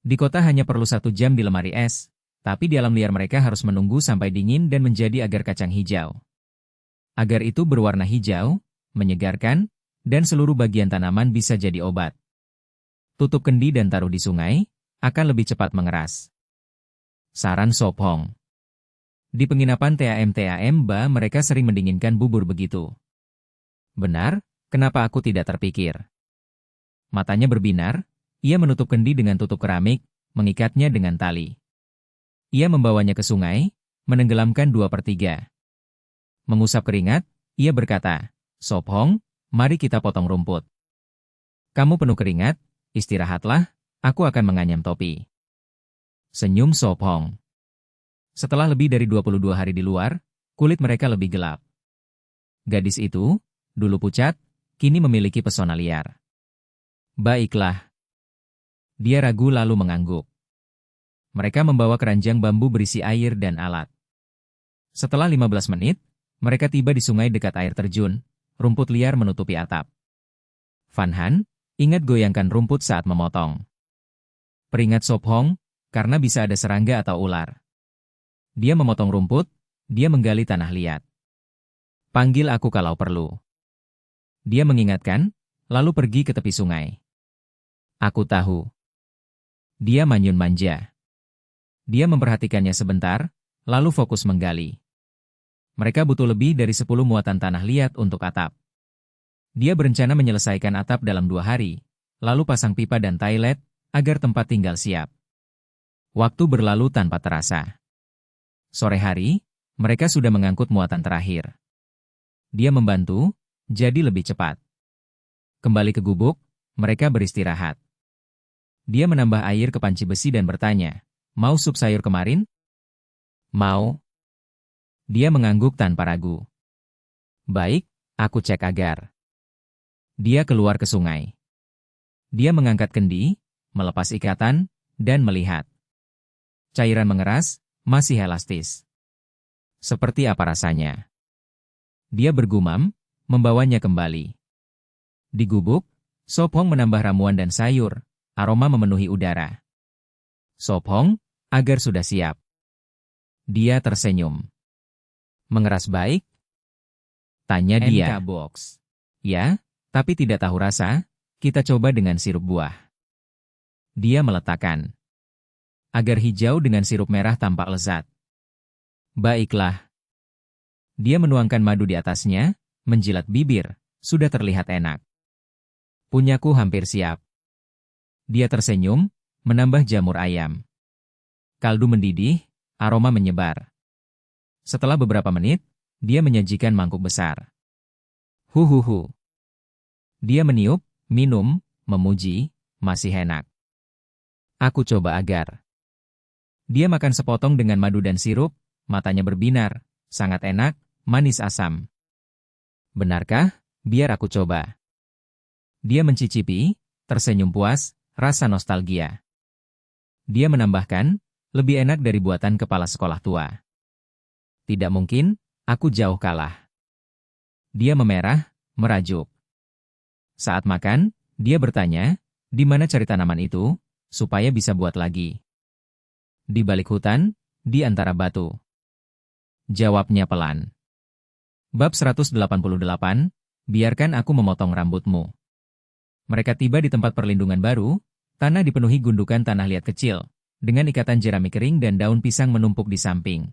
Di kota hanya perlu 1 jam di lemari es, tapi di alam liar mereka harus menunggu sampai dingin dan menjadi agar kacang hijau. Agar itu berwarna hijau, menyegarkan, dan seluruh bagian tanaman bisa jadi obat. Tutup kendi dan taruh di sungai, akan lebih cepat mengeras. Saran Sop Hong. Di penginapan TAM Ba mereka sering mendinginkan bubur begitu. Benar, kenapa aku tidak terpikir? Matanya berbinar, ia menutup kendi dengan tutup keramik, mengikatnya dengan tali. Ia membawanya ke sungai, menenggelamkan 2/3. Mengusap keringat, ia berkata, Sop Hong, mari kita potong rumput. Kamu penuh keringat, istirahatlah, aku akan menganyam topi. Senyum Sop Hong. Setelah lebih dari 22 hari di luar, kulit mereka lebih gelap. Gadis itu, dulu pucat, kini memiliki pesona liar. Baiklah. Dia ragu lalu mengangguk. Mereka membawa keranjang bambu berisi air dan alat. Setelah 15 menit, mereka tiba di sungai dekat air terjun, rumput liar menutupi atap. Van Han, ingat goyangkan rumput saat memotong. Peringat Sop Hong, karena bisa ada serangga atau ular. Dia memotong rumput, dia menggali tanah liat. Panggil aku kalau perlu. Dia mengingatkan, lalu pergi ke tepi sungai. Aku tahu. Dia manyun manja. Dia memperhatikannya sebentar, lalu fokus menggali. Mereka butuh lebih dari 10 muatan tanah liat untuk atap. Dia berencana menyelesaikan atap dalam 2 hari, lalu pasang pipa dan toilet, agar tempat tinggal siap. Waktu berlalu tanpa terasa. Sore hari, mereka sudah mengangkut muatan terakhir. Dia membantu, jadi lebih cepat. Kembali ke gubuk, mereka beristirahat. Dia menambah air ke panci besi dan bertanya, mau sup sayur kemarin? Mau. Dia mengangguk tanpa ragu. Baik, aku cek agar. Dia keluar ke sungai. Dia mengangkat kendi, melepas ikatan, dan melihat. Cairan mengeras, masih elastis. Seperti apa rasanya? Dia bergumam, membawanya kembali. Di gubuk, Sop Hong menambah ramuan dan sayur, aroma memenuhi udara. Sop Hong, agar sudah siap. Dia tersenyum. Mengeras baik, Tanya dia. Box. Ya, tapi tidak tahu rasa, kita coba dengan sirup buah. Dia meletakkan agar hijau dengan sirup merah tampak lezat. Baiklah. Dia menuangkan madu di atasnya, menjilat bibir, sudah terlihat enak. Punyaku hampir siap. Dia tersenyum, menambah jamur ayam. Kaldu mendidih, aroma menyebar. Setelah beberapa menit, dia menyajikan mangkuk besar. Huhuhu. Dia meniup, minum, memuji, masih enak. Aku coba agar. Dia makan sepotong dengan madu dan sirup, matanya berbinar, sangat enak, manis asam. Benarkah? Biar aku coba. Dia mencicipi, tersenyum puas, rasa nostalgia. Dia menambahkan, lebih enak dari buatan kepala sekolah tua. Tidak mungkin, aku jauh kalah. Dia memerah, merajuk. Saat makan, dia bertanya, di mana cari tanaman itu, supaya bisa buat lagi. Di balik hutan, di antara batu. Jawabnya pelan. Bab 188, biarkan aku memotong rambutmu. Mereka tiba di tempat perlindungan baru, tanah dipenuhi gundukan tanah liat kecil, dengan ikatan jerami kering dan daun pisang menumpuk di samping.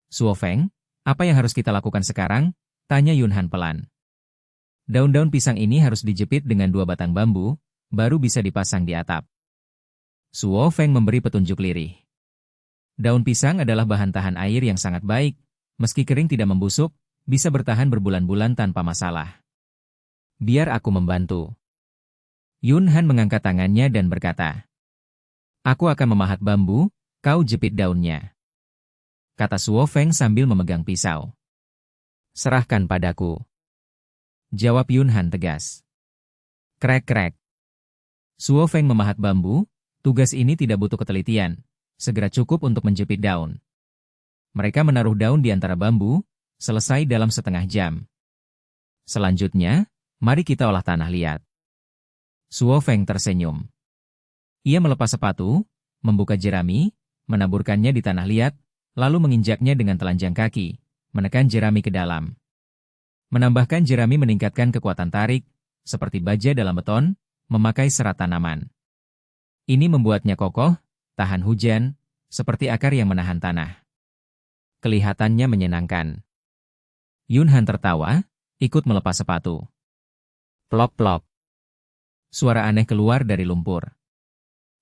Suo Feng, apa yang harus kita lakukan sekarang? Tanya Yun Han pelan. Daun-daun pisang ini harus dijepit dengan 2 batang bambu, baru bisa dipasang di atap. Suo Feng memberi petunjuk lirih. Daun pisang adalah bahan tahan air yang sangat baik, meski kering tidak membusuk, bisa bertahan berbulan-bulan tanpa masalah. Biar aku membantu. Yun Han mengangkat tangannya dan berkata, aku akan memahat bambu, kau jepit daunnya. Kata Suo Feng sambil memegang pisau. Serahkan padaku. Jawab Yun Han tegas. Krek-krek. Suo Feng memahat bambu, tugas ini tidak butuh ketelitian, segera cukup untuk menjepit daun. Mereka menaruh daun di antara bambu, selesai dalam setengah jam. Selanjutnya, mari kita olah tanah liat. Suo Feng tersenyum. Ia melepas sepatu, membuka jerami, menaburkannya di tanah liat, lalu menginjaknya dengan telanjang kaki, menekan jerami ke dalam. Menambahkan jerami meningkatkan kekuatan tarik, seperti baja dalam beton, memakai serat tanaman. Ini membuatnya kokoh, tahan hujan, seperti akar yang menahan tanah. Kelihatannya menyenangkan. Yun Han tertawa, ikut melepas sepatu. Plop-plop. Suara aneh keluar dari lumpur.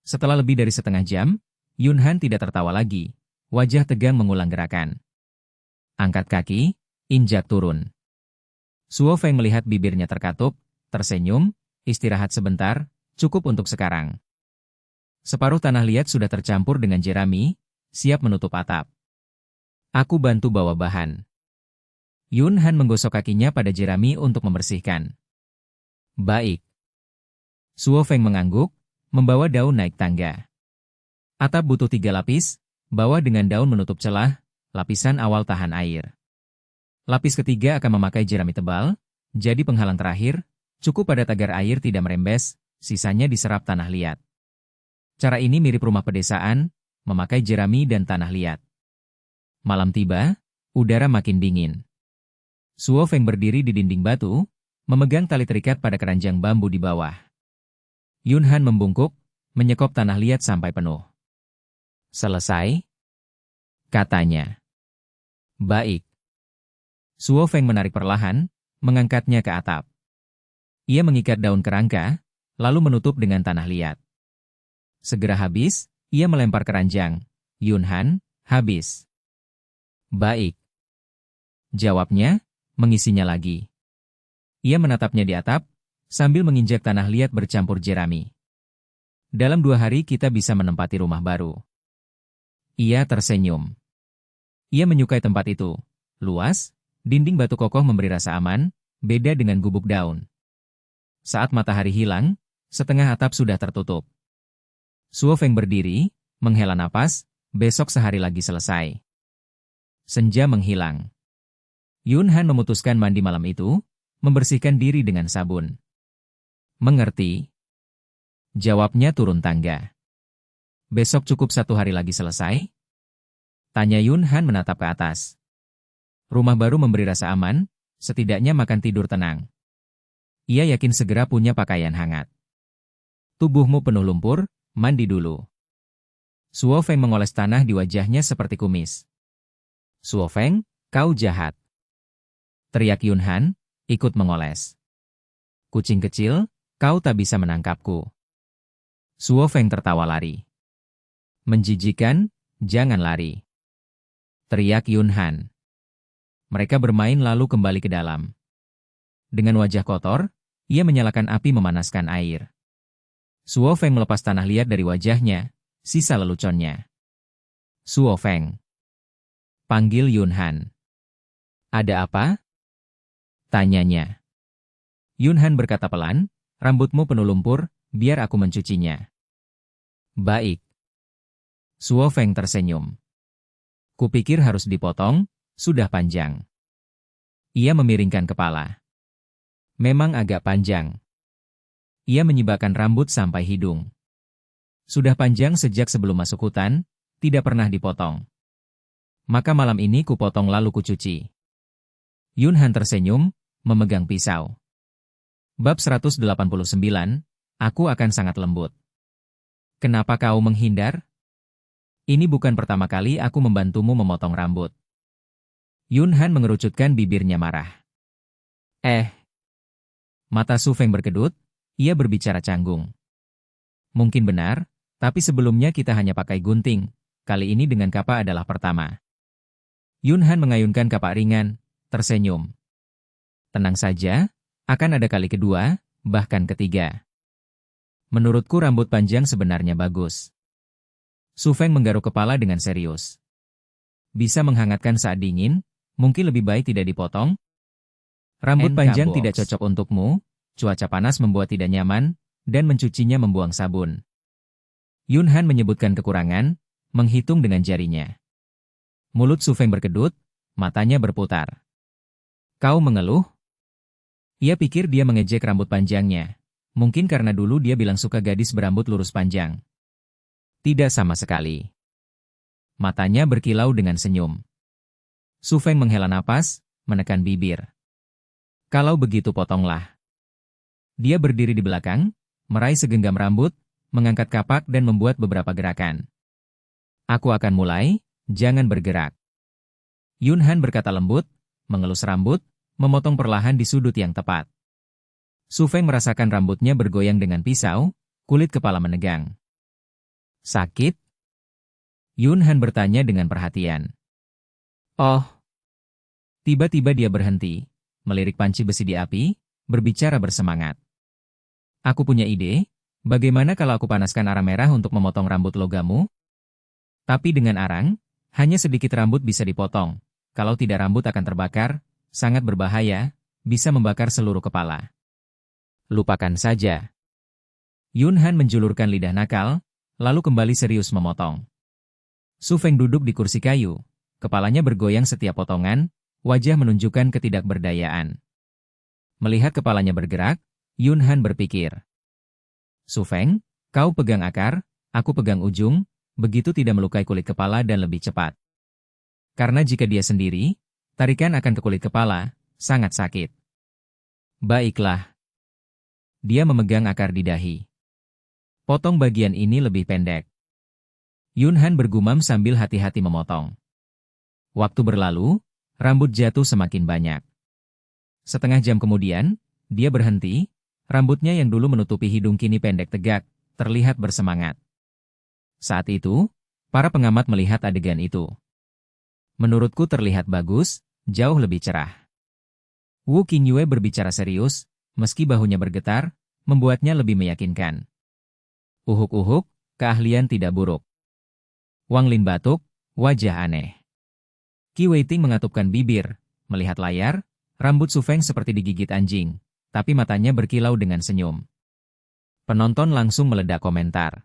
Setelah lebih dari setengah jam, Yun Han tidak tertawa lagi, wajah tegang mengulang gerakan. Angkat kaki, injak turun. Suo Feng melihat bibirnya terkatup, tersenyum, istirahat sebentar, cukup untuk sekarang. Separuh tanah liat sudah tercampur dengan jerami, siap menutup atap. Aku bantu bawa bahan. Yun Han menggosok kakinya pada jerami untuk membersihkan. Baik. Suo Feng mengangguk, membawa daun naik tangga. Atap butuh 3 lapis, bawah dengan daun menutup celah, lapisan awal tahan air. Lapis ketiga akan memakai jerami tebal, jadi penghalang terakhir, cukup pada tagar air tidak merembes, sisanya diserap tanah liat. Cara ini mirip rumah pedesaan, memakai jerami dan tanah liat. Malam tiba, udara makin dingin. Suo Feng berdiri di dinding batu, memegang tali terikat pada keranjang bambu di bawah. Yun Han membungkuk, menyekop tanah liat sampai penuh. Selesai? Katanya. Baik. Suo Feng menarik perlahan, mengangkatnya ke atap. Ia mengikat daun kerangka, lalu menutup dengan tanah liat. Segera habis, ia melempar keranjang. Yun Han, habis. Baik. Jawabnya, mengisinya lagi. Ia menatapnya di atap, sambil menginjak tanah liat bercampur jerami. Dalam 2 hari kita bisa menempati rumah baru. Ia tersenyum. Ia menyukai tempat itu. Luas, dinding batu kokoh memberi rasa aman, beda dengan gubuk daun. Saat matahari hilang, setengah atap sudah tertutup. Suo Feng berdiri, menghela napas, besok sehari lagi selesai. Senja menghilang. Yun Han memutuskan mandi malam itu, membersihkan diri dengan sabun. Mengerti? Jawabnya turun tangga. Besok cukup 1 hari lagi selesai? Tanya Yun Han menatap ke atas. Rumah baru memberi rasa aman, setidaknya makan tidur tenang. Ia yakin segera punya pakaian hangat. Tubuhmu penuh lumpur, mandi dulu. Suo Feng mengoles tanah di wajahnya seperti kumis. Suo Feng, kau jahat. Teriak Yun Han, ikut mengoles. Kucing kecil, kau tak bisa menangkapku. Suo Feng tertawa lari. Menjijikan, jangan lari. Teriak Yun Han. Mereka bermain lalu kembali ke dalam. Dengan wajah kotor, ia menyalakan api memanaskan air. Suo Feng melepas tanah liat dari wajahnya, sisa leluconnya. Suo Feng. Panggil Yun Han. Ada apa? Tanyanya. Yun Han berkata pelan, rambutmu penuh lumpur, biar aku mencucinya. Baik. Suo Feng tersenyum. Kupikir harus dipotong, sudah panjang. Ia memiringkan kepala. Memang agak panjang. Ia menyibakkan rambut sampai hidung. Sudah panjang sejak sebelum masuk hutan, tidak pernah dipotong. Maka malam ini kupotong lalu kucuci. Yun Han tersenyum, memegang pisau. Bab 189, aku akan sangat lembut. Kenapa kau menghindar? Ini bukan pertama kali aku membantumu memotong rambut. Yun Han mengerucutkan bibirnya marah. Mata Su Feng berkedut, ia berbicara canggung. Mungkin benar, tapi sebelumnya kita hanya pakai gunting, kali ini dengan kapak adalah pertama. Yun Han mengayunkan kapak ringan, tersenyum. Tenang saja, akan ada kali kedua, bahkan ketiga. Menurutku rambut panjang sebenarnya bagus. Su Feng menggaruk kepala dengan serius. Bisa menghangatkan saat dingin, mungkin lebih baik tidak dipotong. Rambut panjang tidak cocok untukmu, cuaca panas membuat tidak nyaman, dan mencucinya membuang sabun. Yun Han menyebutkan kekurangan, menghitung dengan jarinya. Mulut Su Feng berkedut, matanya berputar. Kau mengeluh? Ia pikir dia mengejek rambut panjangnya. Mungkin karena dulu dia bilang suka gadis berambut lurus panjang. Tidak sama sekali. Matanya berkilau dengan senyum. Su Feng menghela napas, menekan bibir. Kalau begitu potonglah. Dia berdiri di belakang, meraih segenggam rambut, mengangkat kapak dan membuat beberapa gerakan. Aku akan mulai, jangan bergerak. Yun Han berkata lembut, mengelus rambut, memotong perlahan di sudut yang tepat. Su Feng merasakan rambutnya bergoyang dengan pisau, kulit kepala menegang. Sakit? Yun Han bertanya dengan perhatian. Oh. Tiba-tiba dia berhenti, melirik panci besi di api, berbicara bersemangat. Aku punya ide, bagaimana kalau aku panaskan arang merah untuk memotong rambut logammu? Tapi dengan arang, hanya sedikit rambut bisa dipotong. Kalau tidak rambut akan terbakar, sangat berbahaya, bisa membakar seluruh kepala. Lupakan saja. Yun Han menjulurkan lidah nakal, lalu kembali serius memotong. Su Feng duduk di kursi kayu, kepalanya bergoyang setiap potongan, wajah menunjukkan ketidakberdayaan. Melihat kepalanya bergerak, Yun Han berpikir. Su Feng, kau pegang akar, aku pegang ujung, begitu tidak melukai kulit kepala dan lebih cepat. Karena jika dia sendiri, tarikan akan ke kulit kepala, sangat sakit. Baiklah. Dia memegang akar di dahi. Potong bagian ini lebih pendek. Yun Han bergumam sambil hati-hati memotong. Waktu berlalu, rambut jatuh semakin banyak. Setengah jam kemudian, dia berhenti, rambutnya yang dulu menutupi hidung kini pendek tegak, terlihat bersemangat. Saat itu, para pengamat melihat adegan itu. Menurutku terlihat bagus, jauh lebih cerah. Wu Qingyue berbicara serius, meski bahunya bergetar, membuatnya lebih meyakinkan. Uhuk-uhuk, keahlian tidak buruk. Wang Lin batuk, wajah aneh. Qi Weiting mengatupkan bibir, melihat layar, rambut Su Feng seperti digigit anjing, tapi matanya berkilau dengan senyum. Penonton langsung meledak komentar.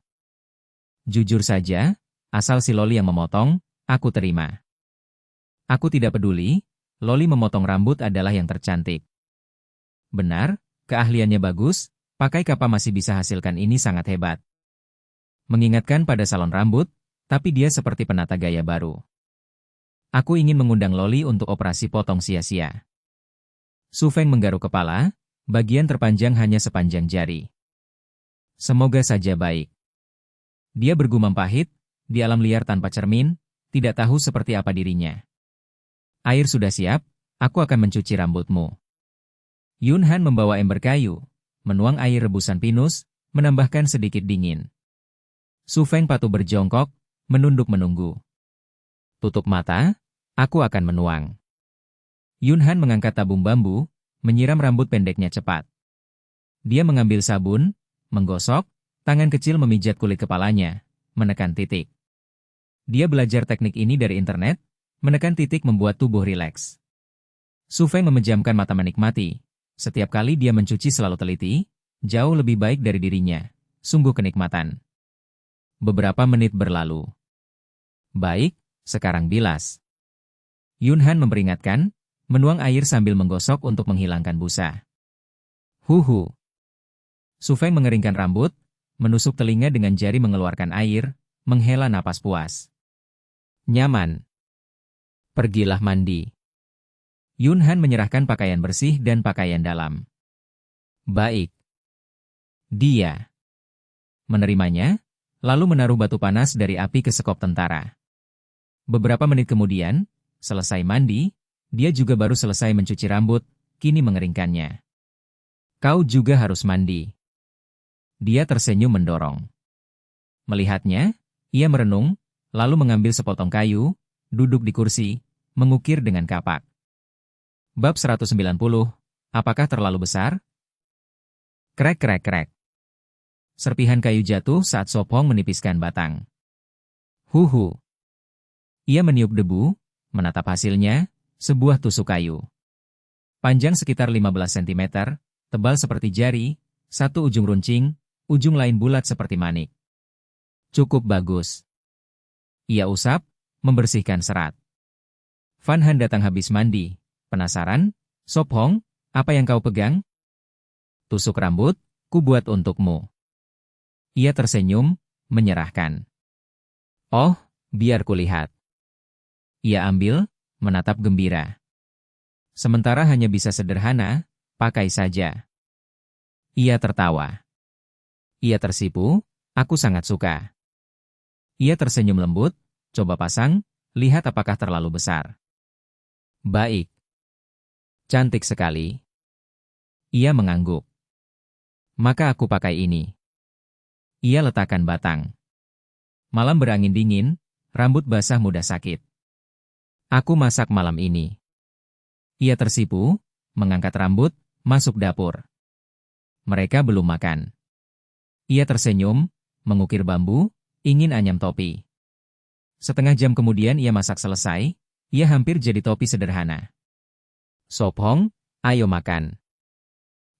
Jujur saja, asal si Loli yang memotong, aku terima. Aku tidak peduli, Loli memotong rambut adalah yang tercantik. Benar, keahliannya bagus, pakai kapa masih bisa hasilkan ini sangat hebat. Mengingatkan pada salon rambut, tapi dia seperti penata gaya baru. Aku ingin mengundang Loli untuk operasi potong sia-sia. Su Feng menggaruk kepala, bagian terpanjang hanya sepanjang jari. Semoga saja baik. Dia bergumam pahit, di alam liar tanpa cermin, tidak tahu seperti apa dirinya. Air sudah siap, aku akan mencuci rambutmu. Yun Han membawa ember kayu, menuang air rebusan pinus, menambahkan sedikit dingin. Su Feng patuh berjongkok, menunduk menunggu. Tutup mata, aku akan menuang. Yun Han mengangkat tabung bambu, menyiram rambut pendeknya cepat. Dia mengambil sabun, menggosok, tangan kecil memijat kulit kepalanya, menekan titik. Dia belajar teknik ini dari internet, menekan titik membuat tubuh rileks. Su Feng memejamkan mata menikmati. Setiap kali dia mencuci selalu teliti, jauh lebih baik dari dirinya. Sungguh kenikmatan. Beberapa menit berlalu. Baik, sekarang bilas. Yun Han memperingatkan, menuang air sambil menggosok untuk menghilangkan busa. Huhu. Su Feng mengeringkan rambut, menusuk telinga dengan jari mengeluarkan air, menghela napas puas. Nyaman. Pergilah mandi. Yun Han menyerahkan pakaian bersih dan pakaian dalam. Baik. Dia menerimanya, lalu menaruh batu panas dari api ke sekop tentara. Beberapa menit kemudian, selesai mandi, dia juga baru selesai mencuci rambut, kini mengeringkannya. Kau juga harus mandi. Dia tersenyum mendorong. Melihatnya, ia merenung, lalu mengambil sepotong kayu, duduk di kursi, mengukir dengan kapak. Bab 190, apakah terlalu besar? Krek krek krek. Serpihan kayu jatuh saat Sop Hong menipiskan batang. Huhu. Ia meniup debu, menatap hasilnya, sebuah tusuk kayu. Panjang sekitar 15 cm, tebal seperti jari, satu ujung runcing, ujung lain bulat seperti manik. Cukup bagus. Ia usap, membersihkan serat. Van Han datang habis mandi. Penasaran? Sop Hong, apa yang kau pegang? Tusuk rambut, ku buat untukmu. Ia tersenyum, menyerahkan. Oh, biar kulihat. Ia ambil, menatap gembira. Sementara hanya bisa sederhana, pakai saja. Ia tertawa. Ia tersipu, aku sangat suka. Ia tersenyum lembut, coba pasang, lihat apakah terlalu besar. Baik. Cantik sekali. Ia mengangguk. Maka aku pakai ini. Ia letakkan batang. Malam berangin dingin, rambut basah mudah sakit. Aku masak malam ini. Ia tersipu, mengangkat rambut, masuk dapur. Mereka belum makan. Ia tersenyum, mengukir bambu, ingin anyam topi. Setengah jam kemudian ia masak selesai, ia hampir jadi topi sederhana. Sop Hong, ayo makan.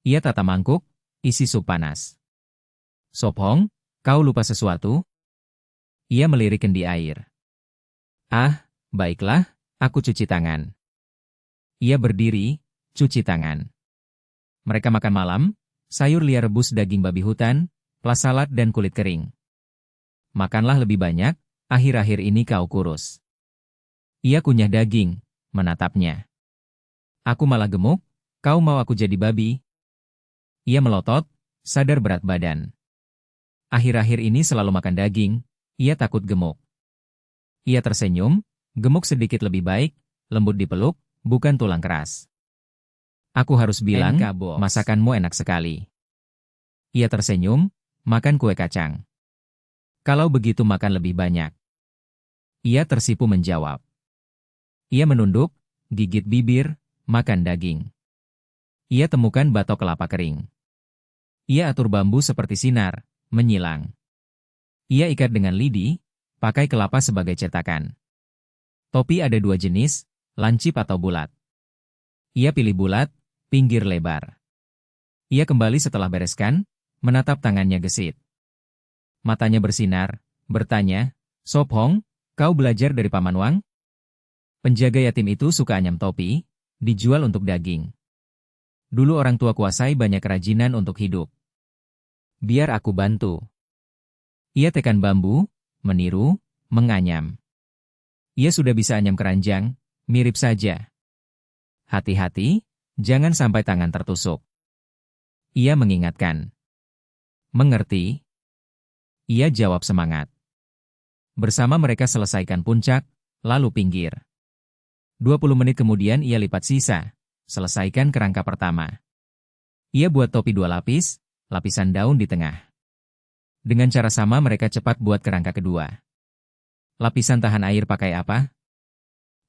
Ia tata mangkuk, isi sup panas. Sop Hong, kau lupa sesuatu? Ia melirik kendi air. Ah, baiklah, aku cuci tangan. Ia berdiri, cuci tangan. Mereka makan malam, sayur liar rebus daging babi hutan, plus salad dan kulit kering. Makanlah lebih banyak, akhir-akhir ini kau kurus. Ia kunyah daging, menatapnya. Aku malah gemuk, kau mau aku jadi babi? Ia melotot, sadar berat badan. Akhir-akhir ini selalu makan daging, ia takut gemuk. Ia tersenyum, gemuk sedikit lebih baik, lembut dipeluk, bukan tulang keras. Aku harus bilang, masakanmu enak sekali. Ia tersenyum, makan kue kacang. Kalau begitu makan lebih banyak. Ia tersipu menjawab. Ia menunduk, gigit bibir, makan daging. Ia temukan batok kelapa kering. Ia atur bambu seperti sinar, menyilang. Ia ikat dengan lidi, pakai kelapa sebagai cetakan. Topi ada dua jenis, lancip atau bulat. Ia pilih bulat, pinggir lebar. Ia kembali setelah bereskan, menatap tangannya gesit. Matanya bersinar, bertanya, Sop Hong, kau belajar dari Paman Wang? Penjaga yatim itu suka anyam topi, dijual untuk daging. Dulu orang tua kuasai banyak kerajinan untuk hidup. Biar aku bantu. Ia tekan bambu, meniru, menganyam. Ia sudah bisa anyam keranjang, mirip saja. Hati-hati, Jangan sampai tangan tertusuk. Ia mengingatkan. Mengerti? Ia jawab semangat. Bersama mereka selesaikan puncak, lalu pinggir. 20 menit kemudian ia lipat sisa, selesaikan kerangka pertama. Ia buat topi 2 lapis, lapisan daun di tengah. Dengan cara sama mereka cepat buat kerangka kedua. Lapisan tahan air pakai apa?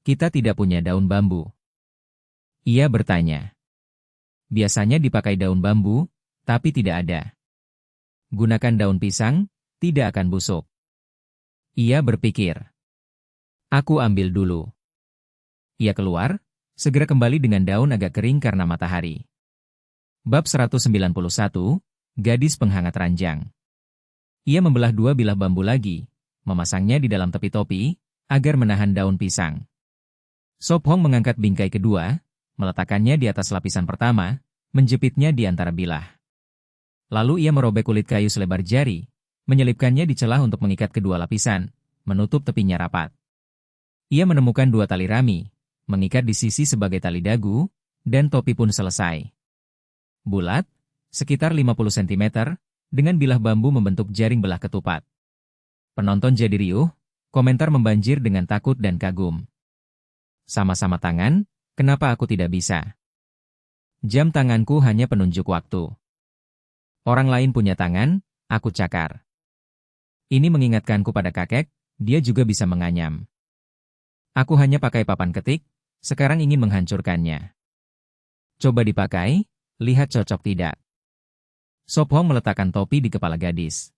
Kita tidak punya daun bambu. Ia bertanya. Biasanya dipakai daun bambu, tapi tidak ada. Gunakan daun pisang, tidak akan busuk. Ia berpikir. Aku ambil dulu. Ia keluar, segera kembali dengan daun agak kering karena matahari. Bab 191, Gadis Penghangat Ranjang. Ia membelah 2 bilah bambu lagi, memasangnya di dalam tepi topi, agar menahan daun pisang. Sop Hong mengangkat bingkai kedua, meletakkannya di atas lapisan pertama, menjepitnya di antara bilah. Lalu ia merobek kulit kayu selebar jari, menyelipkannya di celah untuk mengikat kedua lapisan, menutup tepinya rapat. Ia menemukan 2 tali rami, mengikat di sisi sebagai tali dagu, dan topi pun selesai. Bulat, sekitar 50 cm, dengan bilah bambu membentuk jaring belah ketupat. Penonton jadi riuh, komentar membanjir dengan takut dan kagum. Sama-sama tangan, kenapa aku tidak bisa? Jam tanganku hanya penunjuk waktu. Orang lain punya tangan, aku cakar. Ini mengingatkanku pada kakek, dia juga bisa menganyam. Aku hanya pakai papan ketik, sekarang ingin menghancurkannya. Coba dipakai, lihat cocok tidak. Sop Hong meletakkan topi di kepala gadis.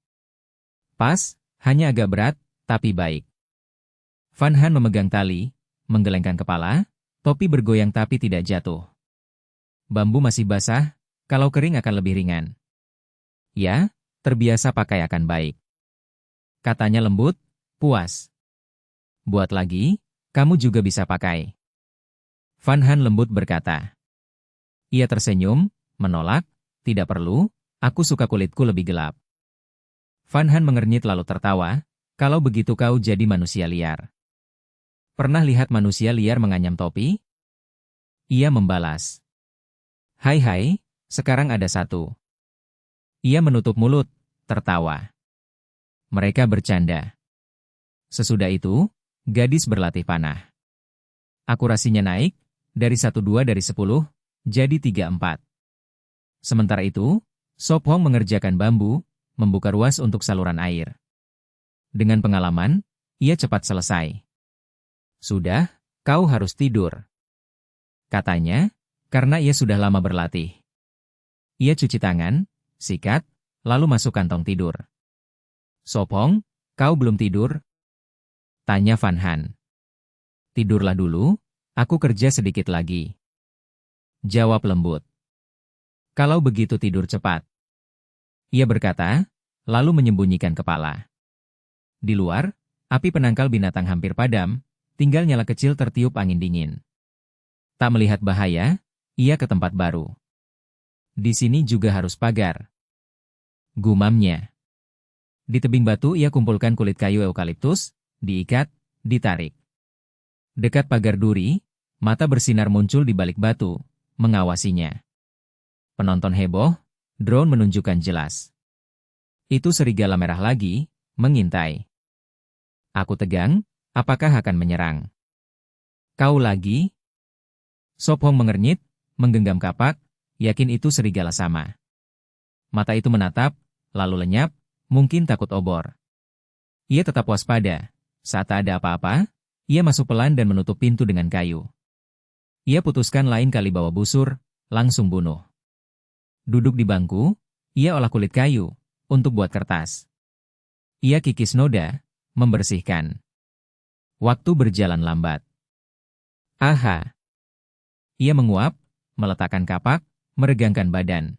Pas, hanya agak berat, tapi baik. Van Han memegang tali, menggelengkan kepala, topi bergoyang tapi tidak jatuh. Bambu masih basah, kalau kering akan lebih ringan. Ya, terbiasa pakai akan baik. Katanya lembut, puas. Buat lagi, kamu juga bisa pakai. Van Han lembut berkata. Ia tersenyum, menolak, tidak perlu, aku suka kulitku lebih gelap. Van Han mengernyit lalu tertawa, kalau begitu kau jadi manusia liar. Pernah lihat manusia liar menganyam topi? Ia membalas. Hai, sekarang ada satu. Ia menutup mulut, tertawa. Mereka bercanda. Sesudah itu, gadis berlatih panah. Akurasinya naik, dari 1-2 dari 10, jadi 3-4. Sementara itu, Sop Hong mengerjakan bambu, membuka ruas untuk saluran air. Dengan pengalaman, ia cepat selesai. Sudah, kau harus tidur. Katanya, karena ia sudah lama berlatih. Ia cuci tangan, sikat, lalu masuk kantong tidur. Sop Hong, kau belum tidur? Tanya Van Han. Tidurlah dulu, aku kerja sedikit lagi. Jawab lembut. Kalau begitu tidur cepat. Ia berkata, lalu menyembunyikan kepala. Di luar, api penangkal binatang hampir padam, tinggal nyala kecil tertiup angin dingin. Tak melihat bahaya, ia ke tempat baru. Di sini juga harus pagar. Gumamnya. Di tebing batu ia kumpulkan kulit kayu eukaliptus, diikat, ditarik. Dekat pagar duri, mata bersinar muncul di balik batu, mengawasinya. Penonton heboh, drone menunjukkan jelas. Itu serigala merah lagi, mengintai. Aku tegang, apakah akan menyerang? Kau lagi? Sop Hong mengernyit, menggenggam kapak, yakin itu serigala sama. Mata itu menatap, lalu lenyap, mungkin takut obor. Ia tetap waspada. Saat tak ada apa-apa, ia masuk pelan dan menutup pintu dengan kayu. Ia putuskan lain kali bawa busur, langsung bunuh. Duduk di bangku, ia olah kulit kayu, untuk buat kertas. Ia kikis noda, membersihkan. Waktu berjalan lambat. Aha! Ia menguap, meletakkan kapak, meregangkan badan.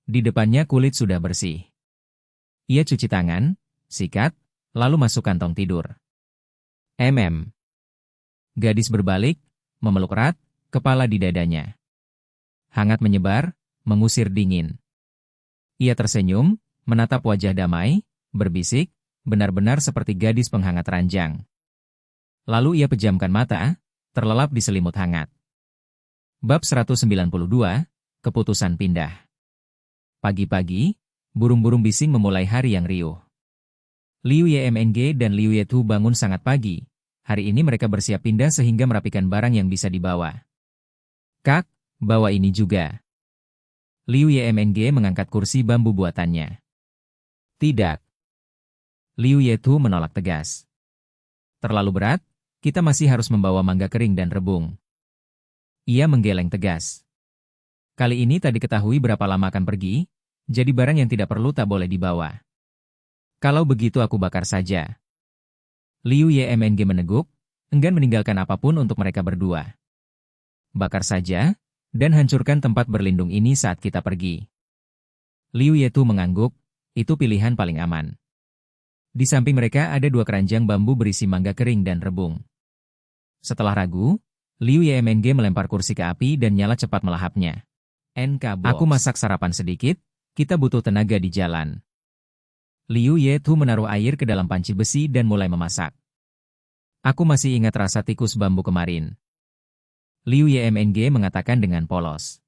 Di depannya kulit sudah bersih. Ia cuci tangan, sikat, lalu masuk kantong tidur. Gadis berbalik, memeluk erat, kepala di dadanya. Hangat menyebar, mengusir dingin. Ia tersenyum, menatap wajah damai, berbisik, benar-benar seperti gadis penghangat ranjang. Lalu ia pejamkan mata, terlelap di selimut hangat. Bab 192, Keputusan Pindah. Pagi-pagi, burung-burung bising memulai hari yang riuh. Liu Yemng dan Liu Yetu bangun sangat pagi. Hari ini mereka bersiap pindah sehingga merapikan barang yang bisa dibawa. Kak, bawa ini juga. Liu Yemng mengangkat kursi bambu buatannya. Tidak. Liu Yetu menolak tegas. Terlalu berat, kita masih harus membawa mangga kering dan rebung. Ia menggeleng tegas. Kali ini tak diketahui berapa lama akan pergi, jadi barang yang tidak perlu tak boleh dibawa. Kalau begitu aku bakar saja. Liu Yemng meneguk, enggan meninggalkan apapun untuk mereka berdua. Bakar saja, dan hancurkan tempat berlindung ini saat kita pergi. Liu Yetu mengangguk, itu pilihan paling aman. Di samping mereka ada 2 keranjang bambu berisi mangga kering dan rebung. Setelah ragu, Liu Yemng melempar kursi ke api dan nyala cepat melahapnya. Aku masak sarapan sedikit, kita butuh tenaga di jalan. Liu Yetu menaruh air ke dalam panci besi dan mulai memasak. Aku masih ingat rasa tikus bambu kemarin. Liu Yemng mengatakan dengan polos.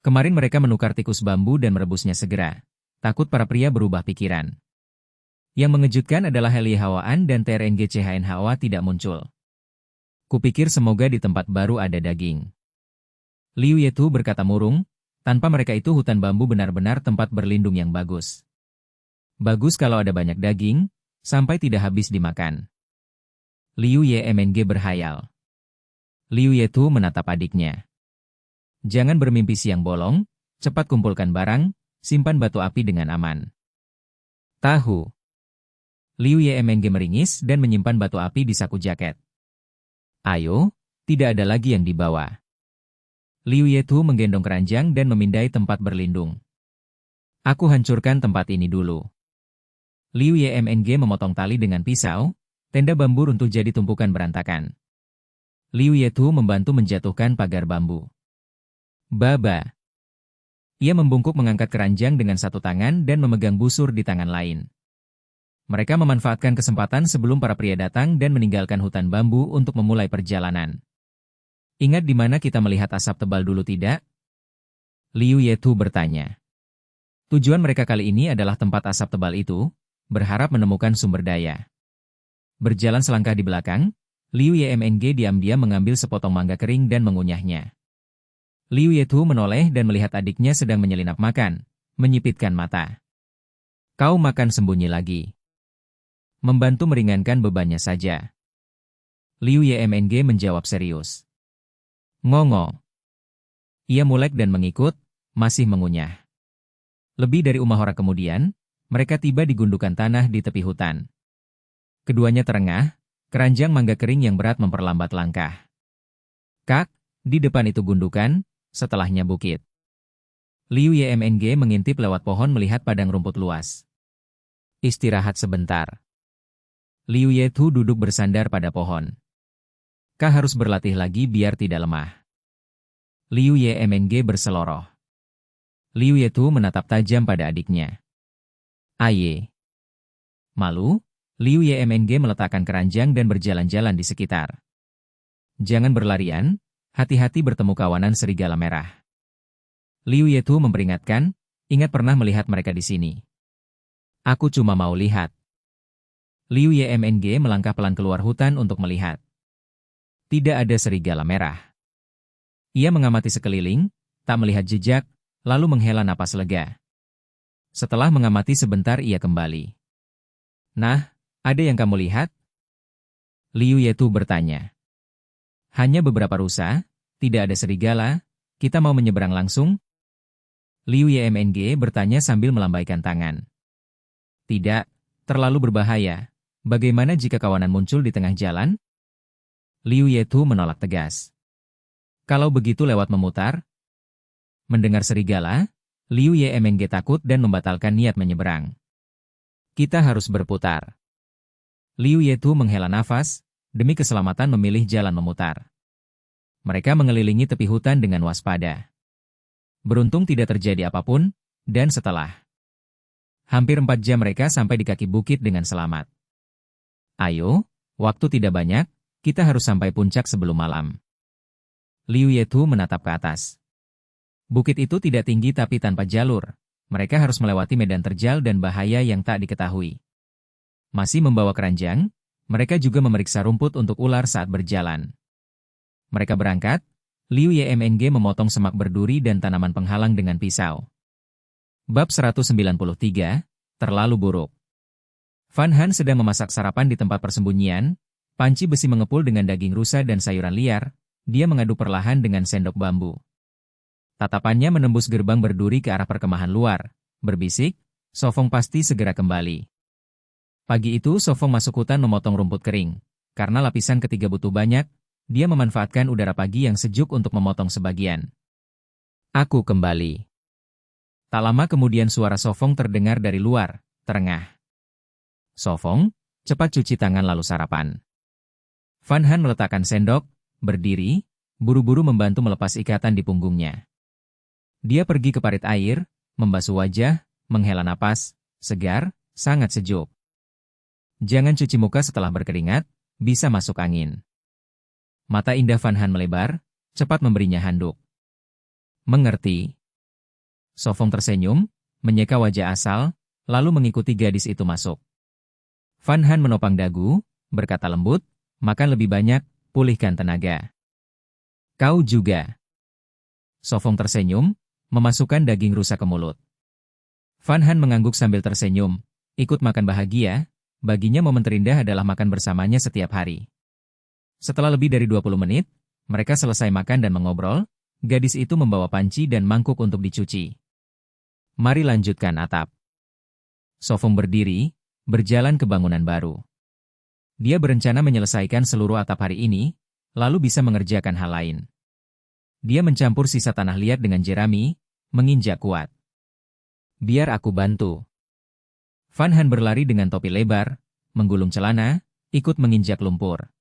Kemarin mereka menukar tikus bambu dan merebusnya segera. Takut para pria berubah pikiran. Yang mengejutkan adalah Heli Hawaan dan TRNG Hawa tidak muncul. Kupikir semoga di tempat baru ada daging. Liu Yetu berkata murung, tanpa mereka itu hutan bambu benar-benar tempat berlindung yang bagus. Bagus kalau ada banyak daging, sampai tidak habis dimakan. Liu Yemng berhayal. Liu Yetu menatap adiknya. Jangan bermimpi siang bolong, cepat kumpulkan barang, simpan batu api dengan aman. Tahu. Liu Yemng meringis dan menyimpan batu api di saku jaket. Ayo, tidak ada lagi yang dibawa. Liu Yetu menggendong keranjang dan memindai tempat berlindung. Aku hancurkan tempat ini dulu. Liu Yemng memotong tali dengan pisau, tenda bambu runtuh jadi tumpukan berantakan. Liu Yetu membantu menjatuhkan pagar bambu. Baba. Ia membungkuk mengangkat keranjang dengan satu tangan dan memegang busur di tangan lain. Mereka memanfaatkan kesempatan sebelum para pria datang dan meninggalkan hutan bambu untuk memulai perjalanan. Ingat di mana kita melihat asap tebal dulu tidak? Liu Yetu bertanya. Tujuan mereka kali ini adalah tempat asap tebal itu, berharap menemukan sumber daya. Berjalan selangkah di belakang, Liu Yemng diam-diam mengambil sepotong mangga kering dan mengunyahnya. Liu Yetu menoleh dan melihat adiknya sedang menyelinap makan, menyipitkan mata. Kau makan sembunyi lagi. Membantu meringankan bebannya saja. Liu Yemng menjawab serius. Ngongo. Ia mulek dan mengikut, masih mengunyah. Lebih dari umah kemudian, mereka tiba di gundukan tanah di tepi hutan. Keduanya terengah, keranjang mangga kering yang berat memperlambat langkah. Kak, di depan itu gundukan, setelahnya bukit. Liu Yemng mengintip lewat pohon melihat padang rumput luas. Istirahat sebentar. Liu Yetu duduk bersandar pada pohon. Kau harus berlatih lagi biar tidak lemah. Liu Yemng berseloroh. Liu Yetu menatap tajam pada adiknya. Aye. Malu, Liu Yemng meletakkan keranjang dan berjalan-jalan di sekitar. Jangan berlarian, hati-hati bertemu kawanan serigala merah. Liu Yetu memperingatkan, ingat pernah melihat mereka di sini. Aku cuma mau lihat. Liu Yemng melangkah pelan keluar hutan untuk melihat. Tidak ada serigala merah. Ia mengamati sekeliling, tak melihat jejak, lalu menghela napas lega. Setelah mengamati sebentar ia kembali. Nah, ada yang kamu lihat? Liu Yetu bertanya. Hanya beberapa rusa, tidak ada serigala, kita mau menyeberang langsung? Liu Yemng bertanya sambil melambaikan tangan. Tidak, terlalu berbahaya. Bagaimana jika kawanan muncul di tengah jalan? Liu Yetu menolak tegas. Kalau begitu lewat memutar? Mendengar serigala, Liu Yemng takut dan membatalkan niat menyeberang. Kita harus berputar. Liu Yetu menghela nafas, demi keselamatan memilih jalan memutar. Mereka mengelilingi tepi hutan dengan waspada. Beruntung tidak terjadi apapun, dan setelah hampir 4 jam mereka sampai di kaki bukit dengan selamat. Ayo, waktu tidak banyak, kita harus sampai puncak sebelum malam. Liu Yetu menatap ke atas. Bukit itu tidak tinggi tapi tanpa jalur. Mereka harus melewati medan terjal dan bahaya yang tak diketahui. Masih membawa keranjang, mereka juga memeriksa rumput untuk ular saat berjalan. Mereka berangkat, Liu Yemng memotong semak berduri dan tanaman penghalang dengan pisau. Bab 193, terlalu buruk. Van Han sedang memasak sarapan di tempat persembunyian, panci besi mengepul dengan daging rusa dan sayuran liar, dia mengaduk perlahan dengan sendok bambu. Tatapannya menembus gerbang berduri ke arah perkemahan luar, berbisik, Sofong pasti segera kembali. Pagi itu Sofong masuk hutan memotong rumput kering. Karena lapisan ketiga butuh banyak, dia memanfaatkan udara pagi yang sejuk untuk memotong sebagian. Aku kembali. Tak lama kemudian suara Sofong terdengar dari luar, terengah. Sofong, cepat cuci tangan lalu sarapan. Van Han meletakkan sendok, berdiri, buru-buru membantu melepas ikatan di punggungnya. Dia pergi ke parit air, membasuh wajah, menghela napas, segar, sangat sejuk. Jangan cuci muka setelah berkeringat, bisa masuk angin. Mata indah Van Han melebar, cepat memberinya handuk. Mengerti. Sofong tersenyum, menyeka wajah asal, lalu mengikuti gadis itu masuk. Van Han menopang dagu, berkata lembut, makan lebih banyak, pulihkan tenaga. Kau juga. Sofong tersenyum, memasukkan daging rusa ke mulut. Van Han mengangguk sambil tersenyum, ikut makan bahagia, baginya momen terindah adalah makan bersamanya setiap hari. Setelah lebih dari 20 menit, mereka selesai makan dan mengobrol, gadis itu membawa panci dan mangkuk untuk dicuci. Mari lanjutkan atap. Sofong berdiri, berjalan ke bangunan baru. Dia berencana menyelesaikan seluruh atap hari ini, lalu bisa mengerjakan hal lain. Dia mencampur sisa tanah liat dengan jerami, menginjak kuat. Biar aku bantu. Van Han berlari dengan topi lebar, menggulung celana, ikut menginjak lumpur.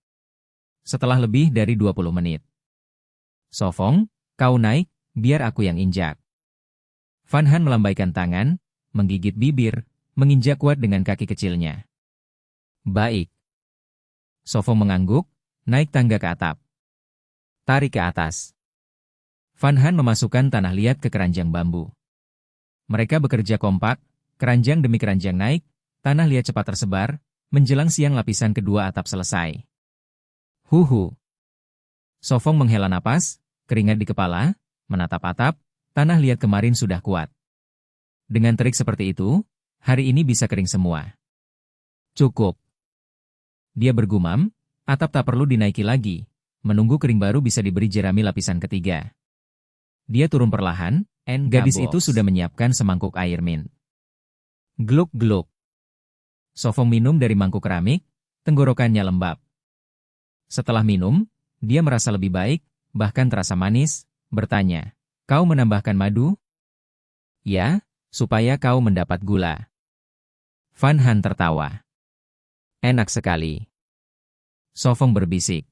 Setelah lebih dari 20 menit. Sofong, kau naik, biar aku yang injak. Van Han melambaikan tangan, menggigit bibir, menginjak kuat dengan kaki kecilnya. Baik. Sofong mengangguk, naik tangga ke atap. Tarik ke atas. Van Han memasukkan tanah liat ke keranjang bambu. Mereka bekerja kompak, keranjang demi keranjang naik, tanah liat cepat tersebar, menjelang siang lapisan kedua atap selesai. Huhu. Sofong menghela napas, keringat di kepala, menatap atap, tanah liat kemarin sudah kuat. Dengan trik seperti itu, hari ini bisa kering semua. Cukup. Dia bergumam, atap tak perlu dinaiki lagi, menunggu kering baru bisa diberi jerami lapisan ketiga. Dia turun perlahan, gadis itu sudah menyiapkan semangkuk air mint. Gluk-gluk. Sofong minum dari mangkuk keramik, tenggorokannya lembab. Setelah minum, dia merasa lebih baik, bahkan terasa manis, bertanya, kau menambahkan madu? Ya, supaya kau mendapat gula. Van Han tertawa. Enak sekali. Sofong berbisik.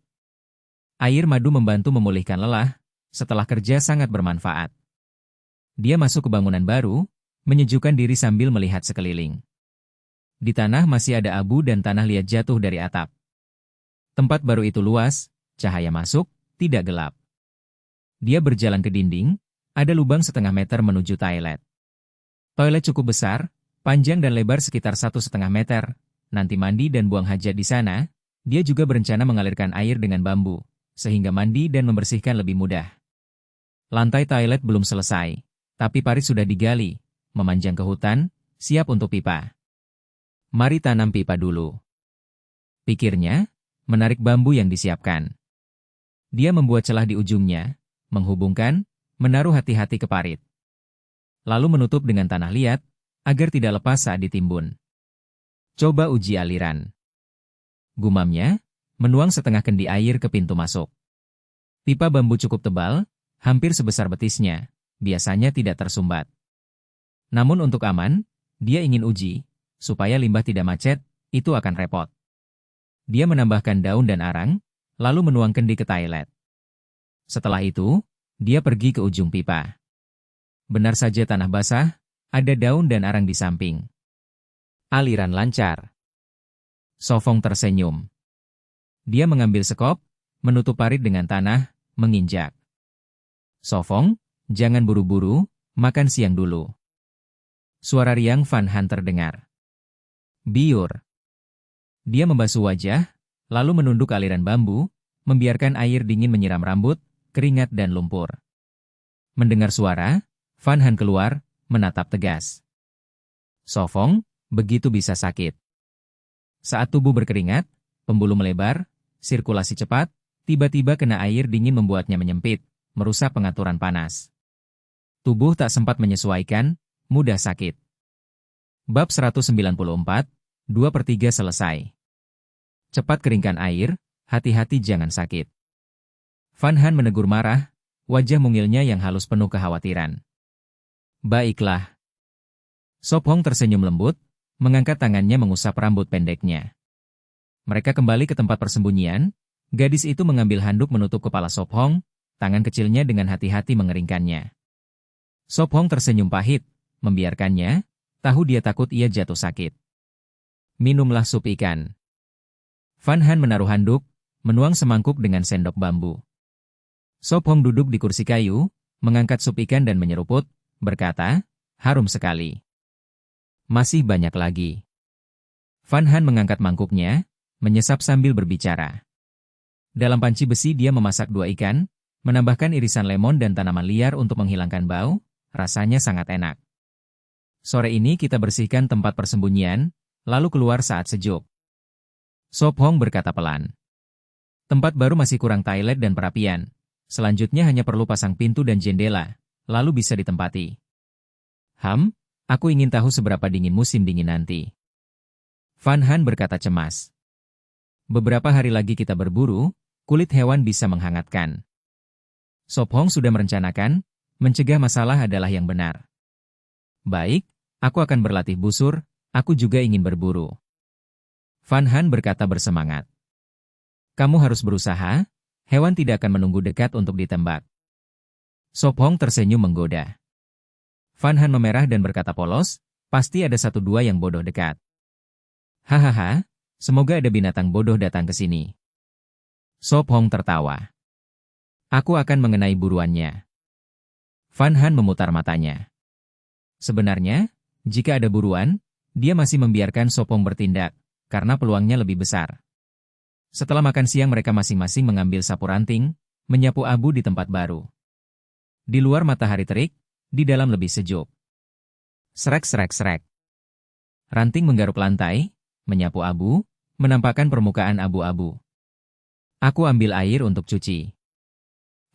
Air madu membantu memulihkan lelah, setelah kerja sangat bermanfaat. Dia masuk ke bangunan baru, menyejukkan diri sambil melihat sekeliling. Di tanah masih ada abu dan tanah liat jatuh dari atap. Tempat baru itu luas, cahaya masuk, tidak gelap. Dia berjalan ke dinding, ada lubang setengah meter menuju toilet. Toilet cukup besar, panjang dan lebar sekitar 1,5 meter, nanti mandi dan buang hajat di sana. Dia juga berencana mengalirkan air dengan bambu, sehingga mandi dan membersihkan lebih mudah. Lantai toilet belum selesai, tapi parit sudah digali, memanjang ke hutan, siap untuk pipa. Mari tanam pipa dulu. Pikirnya, menarik bambu yang disiapkan. Dia membuat celah di ujungnya, menghubungkan, menaruh hati-hati ke parit. Lalu menutup dengan tanah liat, agar tidak lepas saat ditimbun. Coba uji aliran. Gumamnya, menuang setengah kendi air ke pintu masuk. Pipa bambu cukup tebal, hampir sebesar betisnya, biasanya tidak tersumbat. Namun untuk aman, dia ingin uji, supaya limbah tidak macet, itu akan repot. Dia menambahkan daun dan arang, lalu menuang kendi ke toilet. Setelah itu, dia pergi ke ujung pipa. Benar saja tanah basah, ada daun dan arang di samping. Aliran lancar. Sofong tersenyum. Dia mengambil sekop, menutup parit dengan tanah, menginjak. Sofong, jangan buru-buru, makan siang dulu. Suara riang Van Han terdengar. Biur. Dia membasuh wajah, lalu menunduk aliran bambu, membiarkan air dingin menyiram rambut, keringat dan lumpur. Mendengar suara, Van Han keluar, menatap tegas. Sofong, begitu bisa sakit. Saat tubuh berkeringat, pembuluh melebar, sirkulasi cepat, tiba-tiba kena air dingin membuatnya menyempit, merusak pengaturan panas. Tubuh tak sempat menyesuaikan, mudah sakit. Bab 194, 2/3 selesai. Cepat keringkan air, hati-hati jangan sakit. Van Han menegur marah, wajah mungilnya yang halus penuh kekhawatiran. Baiklah. Sophong tersenyum lembut, mengangkat tangannya mengusap rambut pendeknya. Mereka kembali ke tempat persembunyian, gadis itu mengambil handuk menutup kepala Sophong, tangan kecilnya dengan hati-hati mengeringkannya. Sophong tersenyum pahit, membiarkannya, tahu dia takut ia jatuh sakit. Minumlah sup ikan. Van Han menaruh handuk, menuang semangkuk dengan sendok bambu. Sophong duduk di kursi kayu, mengangkat sup ikan dan menyeruput, berkata, harum sekali. Masih banyak lagi. Van Han mengangkat mangkuknya, menyesap sambil berbicara. Dalam panci besi dia memasak 2 ikan, menambahkan irisan lemon dan tanaman liar untuk menghilangkan bau, rasanya sangat enak. Sore ini kita bersihkan tempat persembunyian, lalu keluar saat sejuk. Sophong berkata pelan. Tempat baru masih kurang toilet dan perapian. Selanjutnya hanya perlu pasang pintu dan jendela, lalu bisa ditempati. Aku ingin tahu seberapa dingin musim dingin nanti. Van Han berkata cemas. Beberapa hari lagi kita berburu, kulit hewan bisa menghangatkan. Sophong sudah merencanakan, mencegah masalah adalah yang benar. Baik, aku akan berlatih busur, aku juga ingin berburu. Van Han berkata bersemangat. Kamu harus berusaha, hewan tidak akan menunggu dekat untuk ditembak. Sophong tersenyum menggoda. Van Han memerah dan berkata polos, pasti ada 1-2 yang bodoh dekat. Hahaha, semoga ada binatang bodoh datang ke sini. Sophong tertawa. Aku akan mengenai buruannya. Van Han memutar matanya. Sebenarnya, jika ada buruan, dia masih membiarkan Sophong bertindak, karena peluangnya lebih besar. Setelah makan siang mereka masing-masing mengambil sapu ranting, menyapu abu di tempat baru. Di luar matahari terik, di dalam lebih sejuk. Srek. Ranting menggaruk lantai, menyapu abu, menampakkan permukaan abu-abu. Aku ambil air untuk cuci.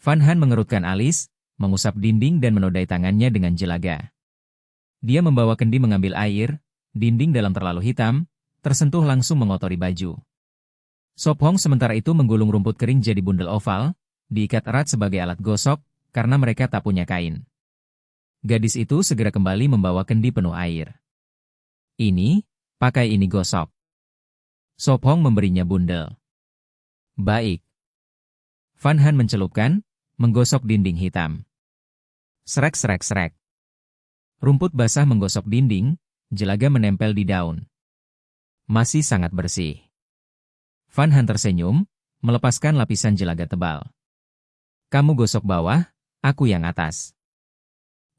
Van Han mengerutkan alis, mengusap dinding dan menodai tangannya dengan jelaga. Dia membawa kendi mengambil air, dinding dalam terlalu hitam, tersentuh langsung mengotori baju. Sophong sementara itu menggulung rumput kering jadi bundel oval, diikat erat sebagai alat gosok, karena mereka tak punya kain. Gadis itu segera kembali membawa kendi penuh air. Pakai ini gosok. Sophong memberinya bundel. Baik. Van Han mencelupkan, menggosok dinding hitam. Srek. Rumput basah menggosok dinding, jelaga menempel di daun. Masih sangat bersih. Van Han tersenyum, melepaskan lapisan jelaga tebal. Kamu gosok bawah, aku yang atas.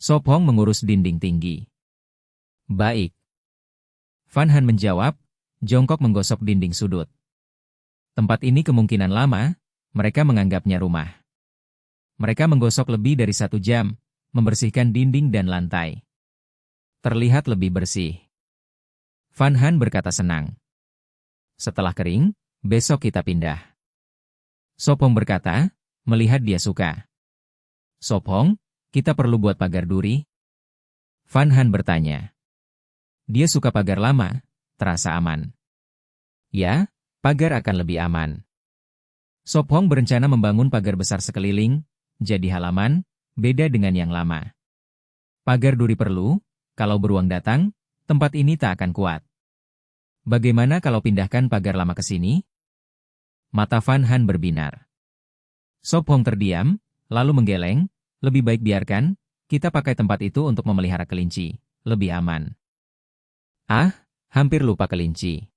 Sophong mengurus dinding tinggi. Baik. Van Han menjawab, jongkok menggosok dinding sudut. Tempat ini kemungkinan lama, mereka menganggapnya rumah. Mereka menggosok lebih dari 1 jam, membersihkan dinding dan lantai. Terlihat lebih bersih. Van Han berkata senang. Setelah kering, besok kita pindah. Sophong berkata, melihat dia suka. Sophong, kita perlu buat pagar duri? Van Han bertanya. Dia suka pagar lama, terasa aman. Ya, pagar akan lebih aman. Sophong berencana membangun pagar besar sekeliling, jadi halaman, beda dengan yang lama. Pagar duri perlu, kalau beruang datang, tempat ini tak akan kuat. Bagaimana kalau pindahkan pagar lama ke sini? Mata Van Han berbinar. Sophong terdiam, lalu menggeleng, lebih baik biarkan, kita pakai tempat itu untuk memelihara kelinci, lebih aman. Hampir lupa kelinci.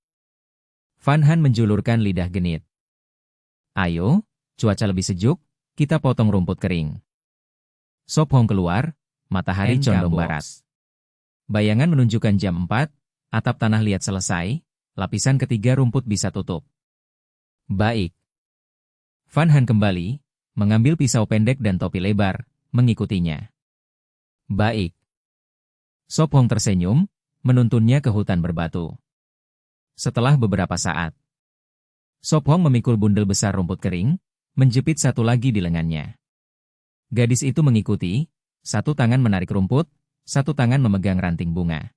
Van Han menjulurkan lidah genit. Ayo, cuaca lebih sejuk, kita potong rumput kering. Sop Hong keluar, matahari condong barat. Bayangan menunjukkan jam 4, atap tanah liat selesai, lapisan ketiga rumput bisa tutup. Baik. Van Han kembali, mengambil pisau pendek dan topi lebar, mengikutinya. Baik. Sop Hong tersenyum, menuntunnya ke hutan berbatu. Setelah beberapa saat, Sop Hong memikul bundel besar rumput kering, menjepit satu lagi di lengannya. Gadis itu mengikuti, satu tangan menarik rumput, satu tangan memegang ranting bunga.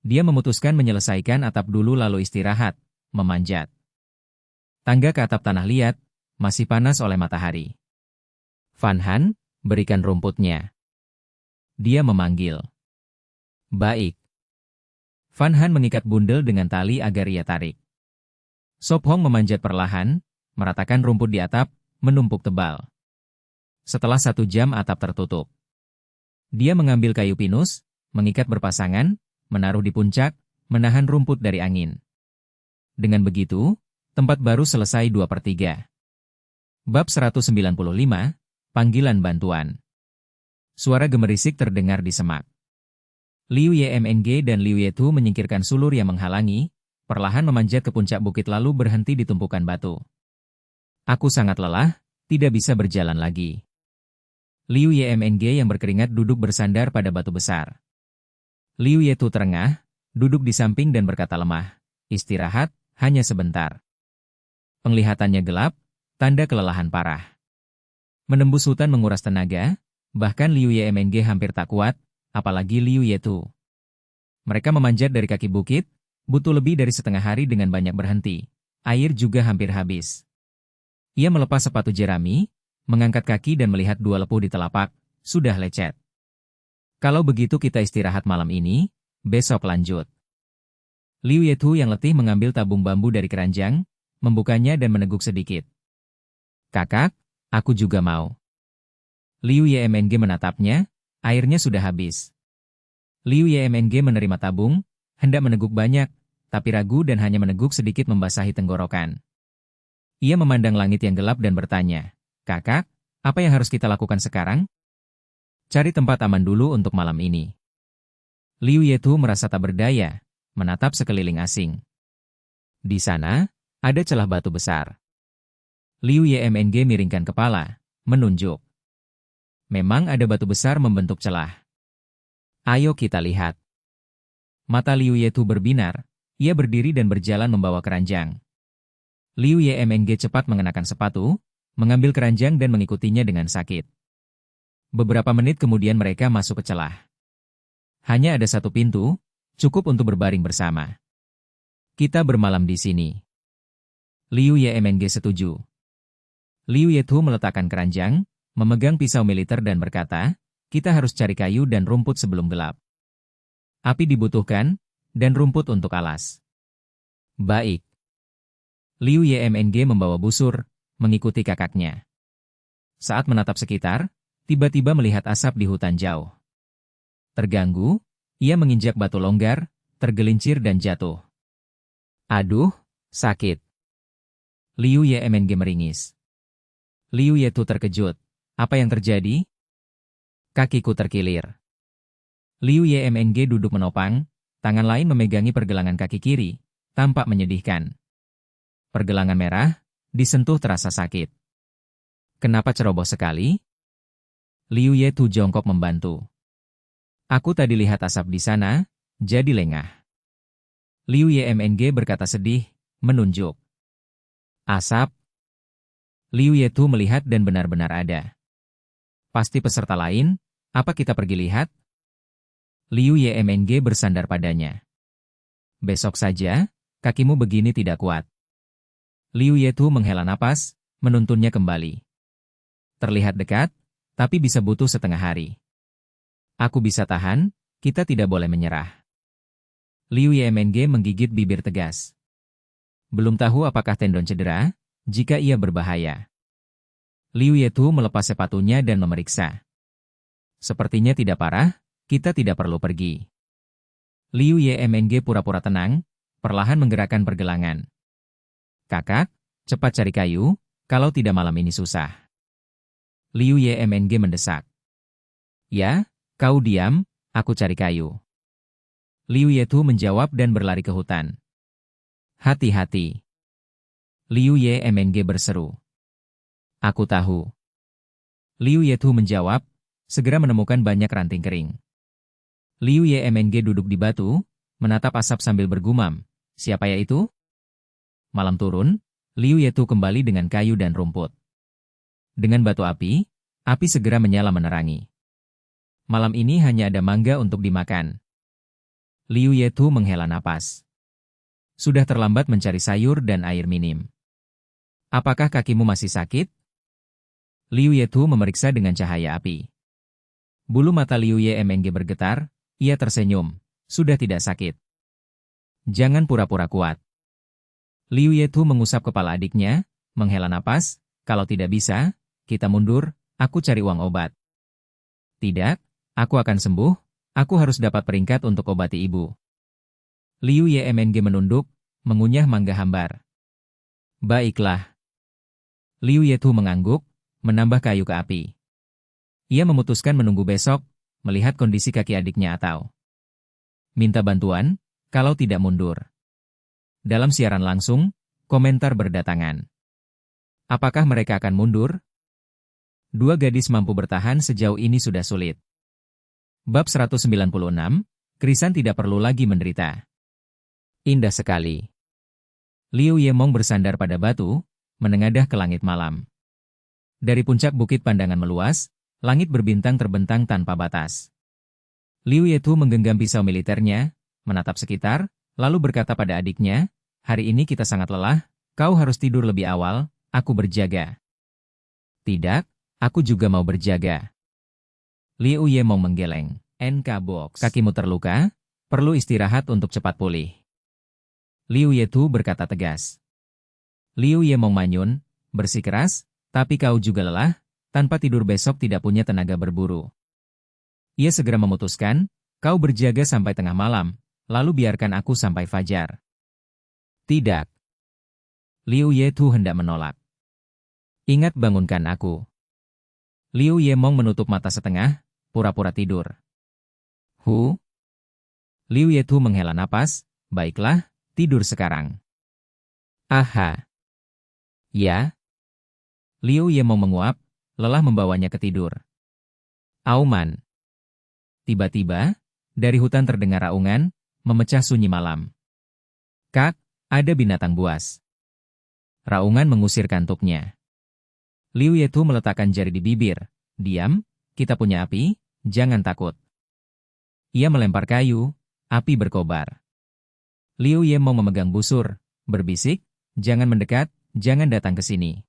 Dia memutuskan menyelesaikan atap dulu lalu istirahat, memanjat. Tangga ke atap tanah liat, masih panas oleh matahari. Van Han, berikan rumputnya. Dia memanggil. Baik. Van Han mengikat bundel dengan tali agar ia tarik. Sop Hong memanjat perlahan, meratakan rumput di atap, menumpuk tebal. Setelah 1 jam atap tertutup. Dia mengambil kayu pinus, mengikat berpasangan, menaruh di puncak, menahan rumput dari angin. Dengan begitu, tempat baru selesai 2/3. Bab 195, Panggilan Bantuan. Suara gemerisik terdengar di semak. Liu Yemng dan Liu Yetu menyingkirkan sulur yang menghalangi, perlahan memanjat ke puncak bukit lalu berhenti di tumpukan batu. Aku sangat lelah, tidak bisa berjalan lagi. Liu Yemng yang berkeringat duduk bersandar pada batu besar. Liu Yetu terengah, duduk di samping dan berkata lemah, istirahat, hanya sebentar. Penglihatannya gelap, tanda kelelahan parah. Menembus hutan menguras tenaga, bahkan Liu Yemng hampir tak kuat, apalagi Liu Yetu. Mereka memanjat dari kaki bukit, butuh lebih dari setengah hari dengan banyak berhenti. Air juga hampir habis. Ia melepas sepatu jerami, mengangkat kaki dan melihat 2 lepuh di telapak, sudah lecet. Kalau begitu kita istirahat malam ini, besok lanjut. Liu Yetu yang letih mengambil tabung bambu dari keranjang, membukanya dan meneguk sedikit. Kakak, aku juga mau. Liu Yemng menatapnya, airnya sudah habis. Liu Yemng menerima tabung, hendak meneguk banyak, tapi ragu dan hanya meneguk sedikit membasahi tenggorokan. Ia memandang langit yang gelap dan bertanya, Kakak, apa yang harus kita lakukan sekarang? Cari tempat aman dulu untuk malam ini. Liu Yetu merasa tak berdaya, menatap sekeliling asing. Di sana, ada celah batu besar. Liu Yemng miringkan kepala, menunjuk. Memang ada batu besar membentuk celah. Ayo kita lihat. Mata Liu Yetu berbinar, ia berdiri dan berjalan membawa keranjang. Liu Yemng cepat mengenakan sepatu, mengambil keranjang dan mengikutinya dengan sakit. Beberapa menit kemudian mereka masuk ke celah. Hanya ada 1 pintu, cukup untuk berbaring bersama. Kita bermalam di sini. Liu Yemng setuju. Liu Yetu meletakkan keranjang, memegang pisau militer dan berkata, kita harus cari kayu dan rumput sebelum gelap. Api dibutuhkan, dan rumput untuk alas. Baik. Liu Yemng membawa busur, mengikuti kakaknya. Saat menatap sekitar, tiba-tiba melihat asap di hutan jauh. Terganggu, ia menginjak batu longgar, tergelincir dan jatuh. Aduh, sakit. Liu Yemng meringis. Liu Yetu terkejut. Apa yang terjadi? Kakiku terkilir. Liu Yemng duduk menopang, tangan lain memegangi pergelangan kaki kiri, tampak menyedihkan. Pergelangan merah, disentuh terasa sakit. Kenapa ceroboh sekali? Liu Yetu jongkok membantu. Aku tadi lihat asap di sana, jadi lengah. Liu Yemng berkata sedih, menunjuk. Asap? Liu Yetu melihat dan benar-benar ada. Pasti peserta lain, apa kita pergi lihat? Liu Yemng bersandar padanya. Besok saja, kakimu begini tidak kuat. Liu Yetu menghela napas, menuntunnya kembali. Terlihat dekat, tapi bisa butuh setengah hari. Aku bisa tahan, kita tidak boleh menyerah. Liu Yemng menggigit bibir tegas. Belum tahu apakah tendon cedera, jika ia berbahaya. Liu Yetu melepas sepatunya dan memeriksa. Sepertinya tidak parah, kita tidak perlu pergi. Liu Yemng pura-pura tenang, perlahan menggerakkan pergelangan. Kakak, cepat cari kayu, kalau tidak malam ini susah. Liu Yemng mendesak. Ya, kau diam, aku cari kayu. Liu Yetu menjawab dan berlari ke hutan. Hati-hati. Liu Yemng berseru. Aku tahu. Liu Yetu menjawab, segera menemukan banyak ranting kering. Liu Yemng duduk di batu, menatap asap sambil bergumam. Siapa ya itu? Malam turun, Liu Yetu kembali dengan kayu dan rumput. Dengan batu api segera menyala menerangi. Malam ini hanya ada mangga untuk dimakan. Liu Yetu menghela napas. Sudah terlambat mencari sayur dan air minim. Apakah kakimu masih sakit? Liu Yetu memeriksa dengan cahaya api. Bulu mata Liu Yemng bergetar, ia tersenyum. Sudah tidak sakit. Jangan pura-pura kuat. Liu Yetu mengusap kepala adiknya, menghela napas, kalau tidak bisa, kita mundur, aku cari uang obat. Tidak, aku akan sembuh, aku harus dapat peringkat untuk obati ibu. Liu Yemng menunduk, mengunyah mangga hambar. Baiklah. Liu Yetu mengangguk, menambah kayu ke api. Ia memutuskan menunggu besok, melihat kondisi kaki adiknya atau minta bantuan, kalau tidak mundur. Dalam siaran langsung, komentar berdatangan. Apakah mereka akan mundur? Dua gadis mampu bertahan sejauh ini sudah sulit. Bab 196, Krisan tidak perlu lagi menderita. Indah sekali. Liu Yemong bersandar pada batu, menengadah ke langit malam. Dari puncak bukit pandangan meluas, langit berbintang terbentang tanpa batas. Liu Yetu menggenggam pisau militernya, menatap sekitar, lalu berkata pada adiknya, hari ini kita sangat lelah, kau harus tidur lebih awal, aku berjaga. Tidak, aku juga mau berjaga. Liu Yemong menggeleng. NK Box. Kakimu terluka, perlu istirahat untuk cepat pulih. Liu Yetu berkata tegas. Liu Yemong manyun, bersikeras, tapi kau juga lelah, tanpa tidur besok tidak punya tenaga berburu. Ia segera memutuskan, kau berjaga sampai tengah malam, lalu biarkan aku sampai fajar. Tidak. Liu Yetu hendak menolak. Ingat bangunkan aku. Liu Yemong menutup mata setengah, pura-pura tidur. Liu Yetu menghela napas, baiklah, tidur sekarang. Aha. Ya. Liu Yemong menguap, lelah membawanya ke tidur. Auman. Tiba-tiba, dari hutan terdengar raungan, memecah sunyi malam. Kak, ada binatang buas. Raungan mengusir kantuknya. Liu Yetu meletakkan jari di bibir. Diam, kita punya api, jangan takut. Ia melempar kayu, api berkobar. Liu Yemong memegang busur, berbisik, jangan mendekat, jangan datang ke sini.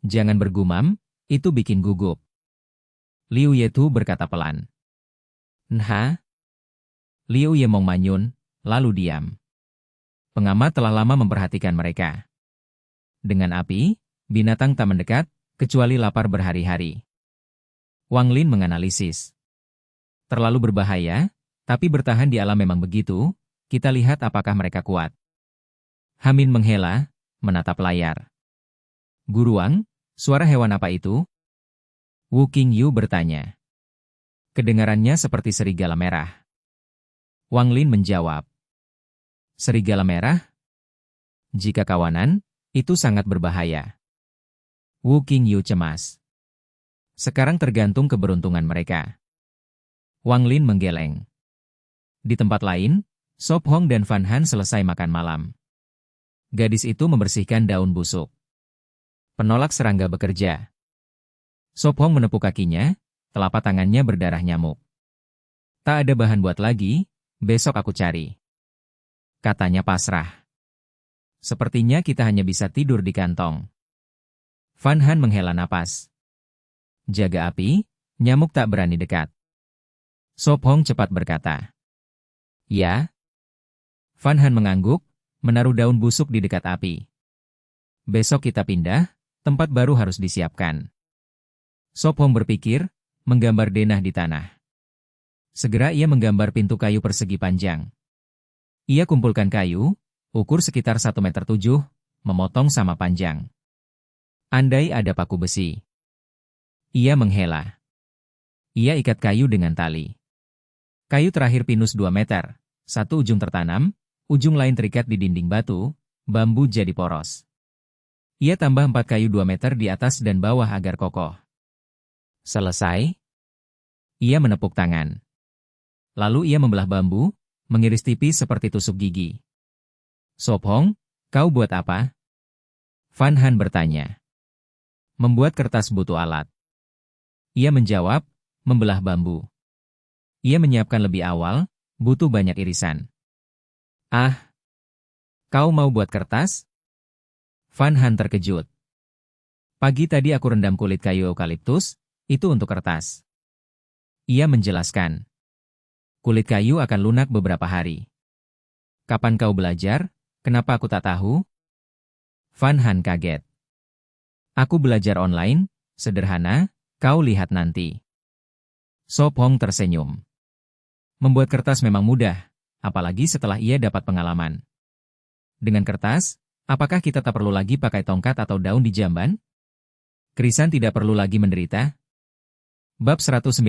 Jangan bergumam, itu bikin gugup. Liu Yetu berkata pelan. Nha? Liu Yemong manyun, lalu diam. Pengamat telah lama memperhatikan mereka. Dengan api, binatang tak mendekat, kecuali lapar berhari-hari. Wang Lin menganalisis. Terlalu berbahaya, tapi bertahan di alam memang begitu, kita lihat apakah mereka kuat. Hamin menghela, menatap layar. Guruang, suara hewan apa itu? Wu Qingyu bertanya. Kedengarannya seperti serigala merah. Wang Lin menjawab. Serigala merah? Jika kawanan, itu sangat berbahaya. Wu Qingyu cemas. Sekarang tergantung keberuntungan mereka. Wang Lin menggeleng. Di tempat lain, Sop Hong dan Fan Han selesai makan malam. Gadis itu membersihkan daun busuk. Penolak serangga bekerja. Sop Hong menepuk kakinya, telapak tangannya berdarah nyamuk. Tak ada bahan buat lagi, besok aku cari. Katanya pasrah. Sepertinya kita hanya bisa tidur di kantong. Fan Han menghela napas. Jaga api, nyamuk tak berani dekat. Sop Hong cepat berkata. Ya. Fan Han mengangguk, menaruh daun busuk di dekat api. Besok kita pindah, tempat baru harus disiapkan. Sop Hong berpikir, menggambar denah di tanah. Segera ia menggambar pintu kayu persegi panjang. Ia kumpulkan kayu, ukur sekitar 1,7 meter, memotong sama panjang. Andai ada paku besi. Ia menghela. Ia ikat kayu dengan tali. Kayu terakhir pinus 2 meter, satu ujung tertanam, ujung lain terikat di dinding batu, bambu jadi poros. Ia tambah 4 kayu 2 meter di atas dan bawah agar kokoh. Selesai. Ia menepuk tangan. Lalu ia membelah bambu, mengiris tipis seperti tusuk gigi. Sophong, kau buat apa? Van Han bertanya. Membuat kertas butuh alat. Ia menjawab, membelah bambu. Ia menyiapkan lebih awal, butuh banyak irisan. Ah, kau mau buat kertas? Van Han terkejut. Pagi tadi aku rendam kulit kayu eukaliptus, itu untuk kertas. Ia menjelaskan. Kulit kayu akan lunak beberapa hari. Kapan kau belajar? Kenapa aku tak tahu? Van Han kaget. Aku belajar online, sederhana, kau lihat nanti. Sophong tersenyum. Membuat kertas memang mudah, apalagi setelah ia dapat pengalaman. Dengan kertas, apakah kita tak perlu lagi pakai tongkat atau daun di jamban? Krisan tidak perlu lagi menderita. Bab 197,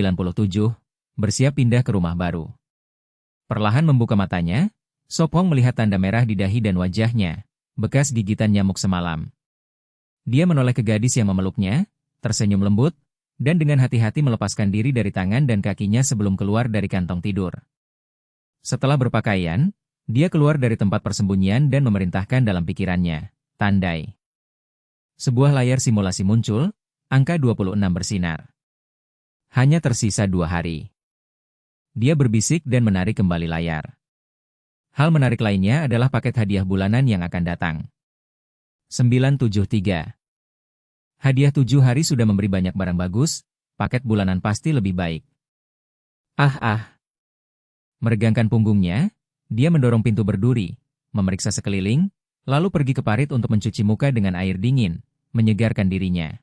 bersiap pindah ke rumah baru. Perlahan membuka matanya, Sophong melihat tanda merah di dahi dan wajahnya, bekas gigitan nyamuk semalam. Dia menoleh ke gadis yang memeluknya, tersenyum lembut, dan dengan hati-hati melepaskan diri dari tangan dan kakinya sebelum keluar dari kantong tidur. Setelah berpakaian, dia keluar dari tempat persembunyian dan memerintahkan dalam pikirannya, tandai. Sebuah layar simulasi muncul, angka 26 bersinar. Hanya tersisa 2 hari. Dia berbisik dan menarik kembali layar. Hal menarik lainnya adalah paket hadiah bulanan yang akan datang. 973. Hadiah 7 hari sudah memberi banyak barang bagus, paket bulanan pasti lebih baik. Meregangkan punggungnya, dia mendorong pintu berduri, memeriksa sekeliling, lalu pergi ke parit untuk mencuci muka dengan air dingin, menyegarkan dirinya.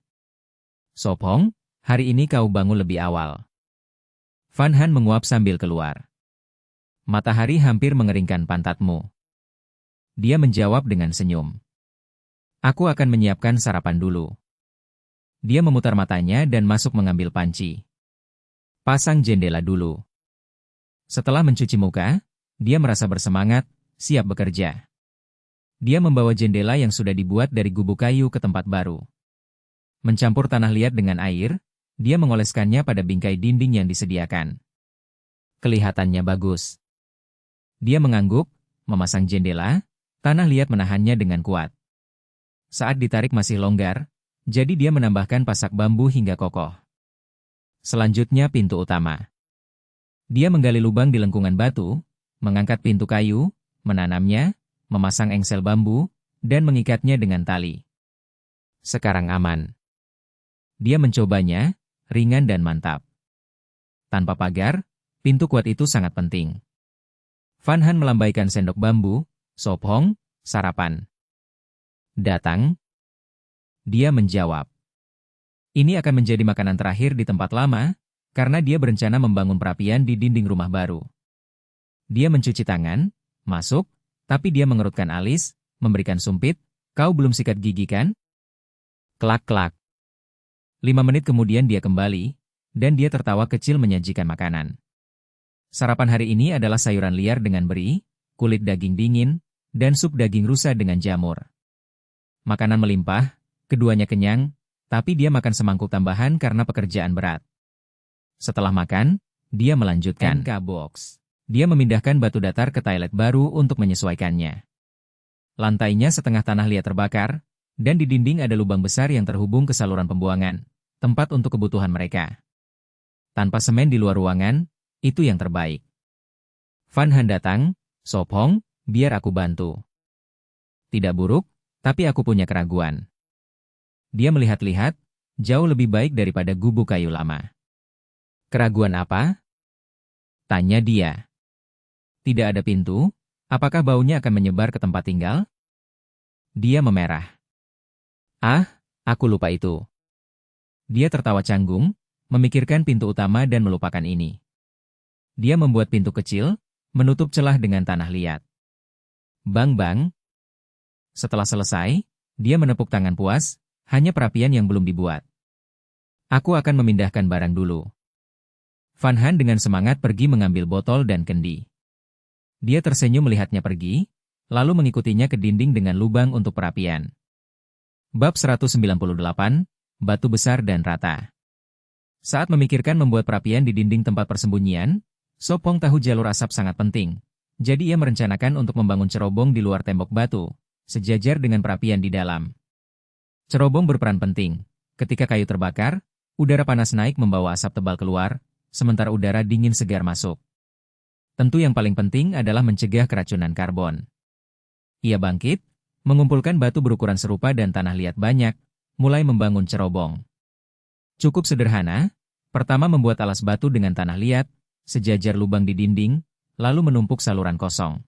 Sophong, hari ini kau bangun lebih awal. Van Han menguap sambil keluar. Matahari hampir mengeringkan pantatmu. Dia menjawab dengan senyum. Aku akan menyiapkan sarapan dulu. Dia memutar matanya dan masuk mengambil panci. Pasang jendela dulu. Setelah mencuci muka, dia merasa bersemangat, siap bekerja. Dia membawa jendela yang sudah dibuat dari gubuk kayu ke tempat baru. Mencampur tanah liat dengan air, dia mengoleskannya pada bingkai dinding yang disediakan. Kelihatannya bagus. Dia mengangguk, memasang jendela, tanah liat menahannya dengan kuat. Saat ditarik masih longgar, jadi dia menambahkan pasak bambu hingga kokoh. Selanjutnya pintu utama. Dia menggali lubang di lengkungan batu, mengangkat pintu kayu, menanamnya, memasang engsel bambu, dan mengikatnya dengan tali. Sekarang aman. Dia mencobanya, ringan dan mantap. Tanpa pagar, pintu kuat itu sangat penting. Van Han melambaikan sendok bambu, Sophong, sarapan. Datang. Dia menjawab. Ini akan menjadi makanan terakhir di tempat lama, karena dia berencana membangun perapian di dinding rumah baru. Dia mencuci tangan, masuk, tapi dia mengerutkan alis, memberikan sumpit, kau belum sikat gigi kan? Klak-klak. 5 menit kemudian dia kembali, dan dia tertawa kecil menyajikan makanan. Sarapan hari ini adalah sayuran liar dengan beri, kulit daging dingin, dan sup daging rusa dengan jamur. Makanan melimpah, keduanya kenyang, tapi dia makan semangkuk tambahan karena pekerjaan berat. Setelah makan, dia melanjutkan NK-box. Dia memindahkan batu datar ke toilet baru untuk menyesuaikannya. Lantainya setengah tanah liat terbakar, dan di dinding ada lubang besar yang terhubung ke saluran pembuangan, tempat untuk kebutuhan mereka. Tanpa semen di luar ruangan, itu yang terbaik. Van Han datang, Sophong, biar aku bantu. Tidak buruk, tapi aku punya keraguan. Dia melihat-lihat, jauh lebih baik daripada gubuk kayu lama. Keraguan apa? Tanya dia. Tidak ada pintu, apakah baunya akan menyebar ke tempat tinggal? Dia memerah. Aku lupa itu. Dia tertawa canggung, memikirkan pintu utama dan melupakan ini. Dia membuat pintu kecil, menutup celah dengan tanah liat. Bang-bang. Setelah selesai, dia menepuk tangan puas, hanya perapian yang belum dibuat. Aku akan memindahkan barang dulu. Van Han dengan semangat pergi mengambil botol dan kendi. Dia tersenyum melihatnya pergi, lalu mengikutinya ke dinding dengan lubang untuk perapian. Bab 198, Batu Besar dan Rata. Saat memikirkan membuat perapian di dinding tempat persembunyian, Sopong tahu jalur asap sangat penting. Jadi ia merencanakan untuk membangun cerobong di luar tembok batu, sejajar dengan perapian di dalam. Cerobong berperan penting. Ketika kayu terbakar, udara panas naik membawa asap tebal keluar, sementara udara dingin segar masuk. Tentu yang paling penting adalah mencegah keracunan karbon. Ia bangkit, mengumpulkan batu berukuran serupa dan tanah liat banyak, mulai membangun cerobong. Cukup sederhana, pertama membuat alas batu dengan tanah liat, sejajar lubang di dinding, lalu menumpuk saluran kosong.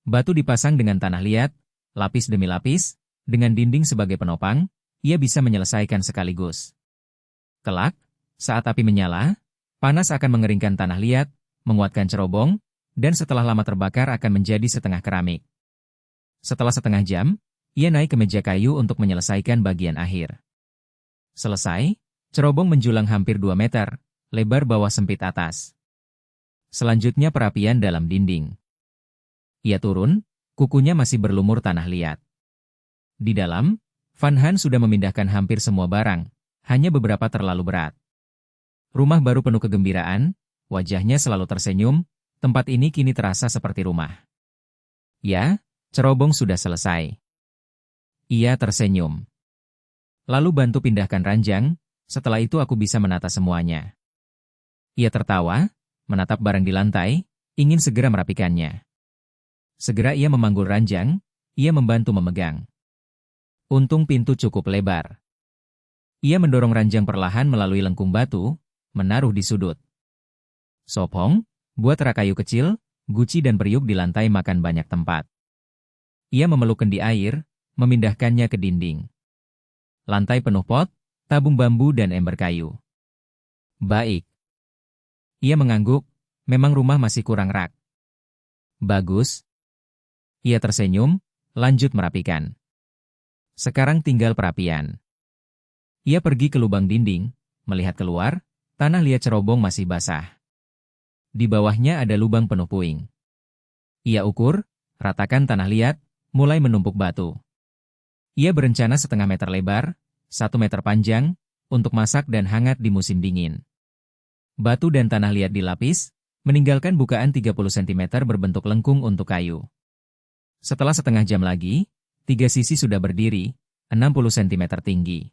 Batu dipasang dengan tanah liat, lapis demi lapis, dengan dinding sebagai penopang, ia bisa menyelesaikan sekaligus. Kelak, saat api menyala, panas akan mengeringkan tanah liat, menguatkan cerobong, dan setelah lama terbakar akan menjadi setengah keramik. Setelah setengah jam, ia naik ke meja kayu untuk menyelesaikan bagian akhir. Selesai, cerobong menjulang hampir 2 meter, lebar bawah sempit atas. Selanjutnya perapian dalam dinding. Ia turun, kukunya masih berlumur tanah liat. Di dalam, Van Han sudah memindahkan hampir semua barang, hanya beberapa terlalu berat. Rumah baru penuh kegembiraan, wajahnya selalu tersenyum, tempat ini kini terasa seperti rumah. Ya, cerobong sudah selesai. Ia tersenyum. Lalu bantu pindahkan ranjang, setelah itu aku bisa menata semuanya. Ia tertawa, menatap barang di lantai, ingin segera merapikannya. Segera ia memanggul ranjang, ia membantu memegang. Untung pintu cukup lebar. Ia mendorong ranjang perlahan melalui lengkung batu, menaruh di sudut. Sopong, buat rak kayu kecil, guci dan periuk di lantai makan banyak tempat. Ia memeluk kendi air, memindahkannya ke dinding. Lantai penuh pot, tabung bambu dan ember kayu. Baik. Ia mengangguk, memang rumah masih kurang rak. Bagus. Ia tersenyum, lanjut merapikan. Sekarang tinggal perapian. Ia pergi ke lubang dinding, melihat keluar, tanah liat cerobong masih basah. Di bawahnya ada lubang penuh puing. Ia ukur, ratakan tanah liat, mulai menumpuk batu. Ia berencana 0,5 meter lebar, 1 meter panjang, untuk masak dan hangat di musim dingin. Batu dan tanah liat dilapis, meninggalkan bukaan 30 cm berbentuk lengkung untuk kayu. Setelah setengah jam lagi, 3 sisi sudah berdiri, 60 cm tinggi.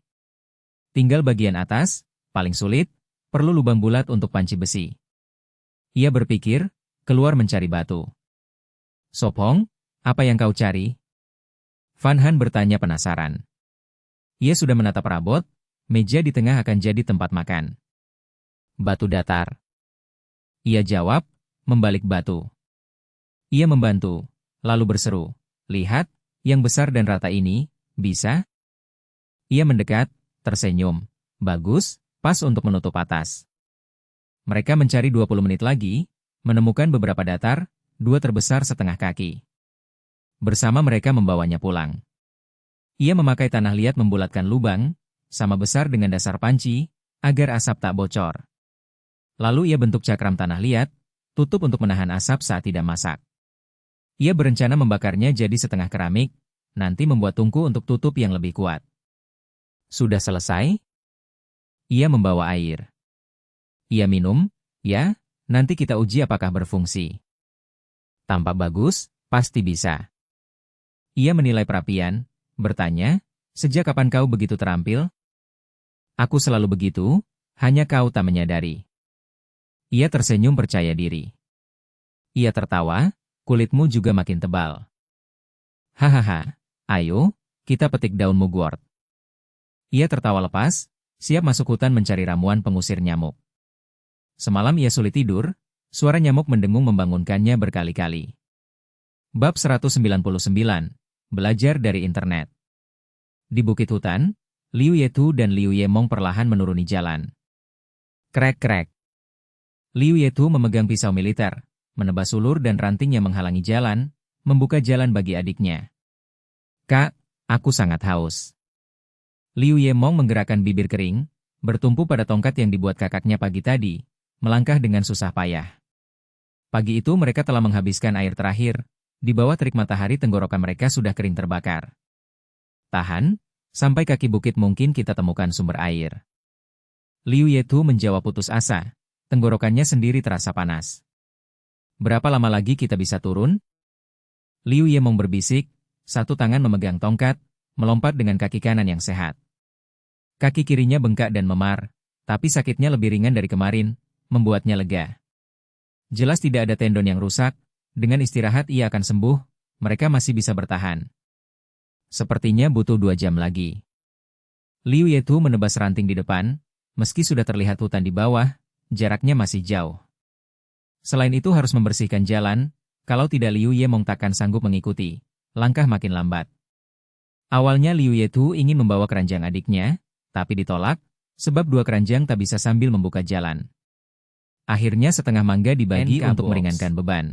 Tinggal bagian atas, paling sulit, perlu lubang bulat untuk panci besi. Ia berpikir, keluar mencari batu. Sopong, apa yang kau cari? Van Han bertanya penasaran. Ia sudah menatap rabot, meja di tengah akan jadi tempat makan. Batu datar. Ia jawab, membalik batu. Ia membantu, lalu berseru, lihat, yang besar dan rata ini, bisa? Ia mendekat, tersenyum, bagus, pas untuk menutup atas. Mereka mencari 20 menit lagi, menemukan beberapa datar, 2 terbesar setengah kaki. Bersama mereka membawanya pulang. Ia memakai tanah liat membulatkan lubang, sama besar dengan dasar panci, agar asap tak bocor. Lalu ia bentuk cakram tanah liat, tutup untuk menahan asap saat tidak masak. Ia berencana membakarnya jadi setengah keramik, nanti membuat tungku untuk tutup yang lebih kuat. Sudah selesai? Ia membawa air. Ia minum, ya, nanti kita uji apakah berfungsi. Tampak bagus, pasti bisa. Ia menilai perapian, bertanya, sejak kapan kau begitu terampil? Aku selalu begitu, hanya kau tak menyadari. Ia tersenyum percaya diri. Ia tertawa, kulitmu juga makin tebal. Hahaha, ayo, kita petik daun mugwort. Ia tertawa lepas, siap masuk hutan mencari ramuan pengusir nyamuk. Semalam ia sulit tidur, suara nyamuk mendengung membangunkannya berkali-kali. Bab 199, Belajar dari Internet. Di bukit hutan, Liu Yetu dan Liu Yemong perlahan menuruni jalan. Krek-krek. Liu Yetu memegang pisau militer, menebas ulur dan ranting yang menghalangi jalan, membuka jalan bagi adiknya. Kak, aku sangat haus. Liu Yemong menggerakkan bibir kering, bertumpu pada tongkat yang dibuat kakaknya pagi tadi, melangkah dengan susah payah. Pagi itu mereka telah menghabiskan air terakhir, di bawah terik matahari tenggorokan mereka sudah kering terbakar. Tahan, sampai kaki bukit mungkin kita temukan sumber air. Liu Yetu menjawab putus asa, tenggorokannya sendiri terasa panas. Berapa lama lagi kita bisa turun? Liu Yemong berbisik, satu tangan memegang tongkat, melompat dengan kaki kanan yang sehat. Kaki kirinya bengkak dan memar, tapi sakitnya lebih ringan dari kemarin, membuatnya lega. Jelas tidak ada tendon yang rusak, dengan istirahat ia akan sembuh, mereka masih bisa bertahan. Sepertinya butuh 2 jam lagi. Liu Yetu menebas ranting di depan, meski sudah terlihat hutan di bawah, jaraknya masih jauh. Selain itu harus membersihkan jalan, kalau tidak Liu Yemong takkan sanggup mengikuti, langkah makin lambat. Awalnya Liu Yetu ingin membawa keranjang adiknya, tapi ditolak, sebab 2 keranjang tak bisa sambil membuka jalan. Akhirnya setengah mangga dibagi untuk meringankan beban.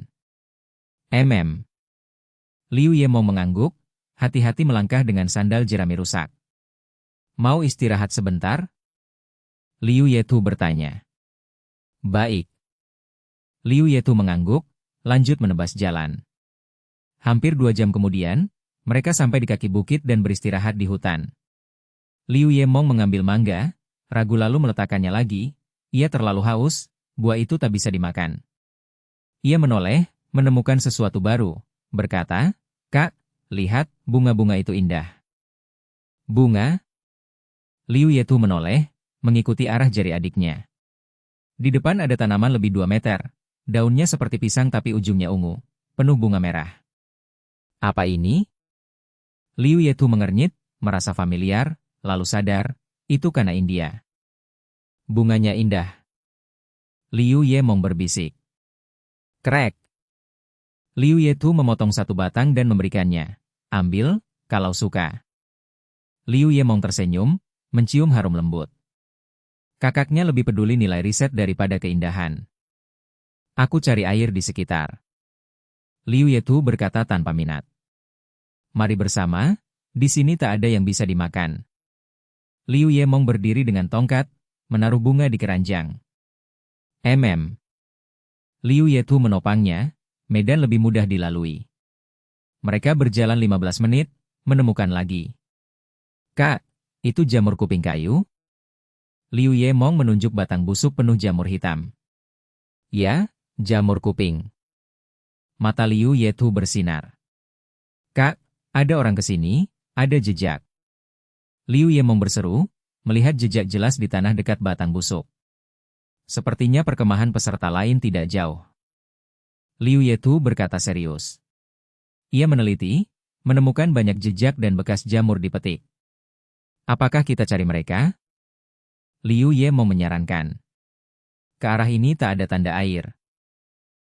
Liu Yemong mengangguk, hati-hati melangkah dengan sandal jerami rusak. Mau istirahat sebentar? Liu Yetu bertanya. Baik. Liu Yetu mengangguk, lanjut menebas jalan. Hampir 2 jam kemudian, mereka sampai di kaki bukit dan beristirahat di hutan. Liu Yemong mengambil mangga, ragu lalu meletakkannya lagi, ia terlalu haus, buah itu tak bisa dimakan. Ia menoleh, menemukan sesuatu baru, berkata, Kak, lihat, bunga-bunga itu indah. Bunga? Liu Yetu menoleh, mengikuti arah jari adiknya. Di depan ada tanaman lebih 2 meter, daunnya seperti pisang tapi ujungnya ungu, penuh bunga merah. Apa ini? Liu Yetu mengernyit, merasa familiar, lalu sadar, itu kana India. Bunganya indah. Liu Yemong berbisik. Krek. Liu Yetu memotong 1 batang dan memberikannya. Ambil, kalau suka. Liu Yemong tersenyum, mencium harum lembut. Kakaknya lebih peduli nilai riset daripada keindahan. Aku cari air di sekitar. Liu Yetu berkata tanpa minat. Mari bersama, di sini tak ada yang bisa dimakan. Liu Yemong berdiri dengan tongkat, menaruh bunga di keranjang. Liu Yetu menopangnya, medan lebih mudah dilalui. Mereka berjalan 15 menit, menemukan lagi. Kak, itu jamur kuping kayu? Liu Yemong menunjuk batang busuk penuh jamur hitam. Ya, jamur kuping. Mata Liu Yetu bersinar. Kak, ada orang ke sini, ada jejak. Liu Yemong berseru, melihat jejak jelas di tanah dekat batang busuk. Sepertinya perkemahan peserta lain tidak jauh. Liu Yetu berkata serius. Ia meneliti, menemukan banyak jejak dan bekas jamur dipetik. Apakah kita cari mereka? Liu Yemong menyarankan. Ke arah ini tak ada tanda air.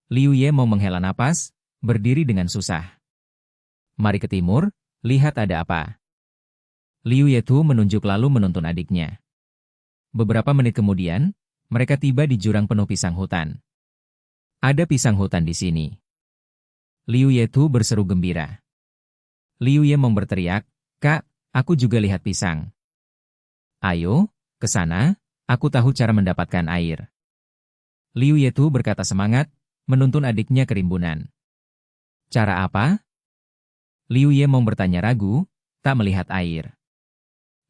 Liu Yemong menghela napas, berdiri dengan susah. Mari ke timur, lihat ada apa. Liu Yetu menunjuk lalu menuntun adiknya. Beberapa menit kemudian, mereka tiba di jurang penuh pisang hutan. Ada pisang hutan di sini. Liu Yetu berseru gembira. Liu Yemong berteriak, Kak, aku juga lihat pisang. Ayo, ke sana, aku tahu cara mendapatkan air. Liu Yetu berkata semangat, menuntun adiknya ke rimbunan. Cara apa? Liu Yemong bertanya ragu, tak melihat air.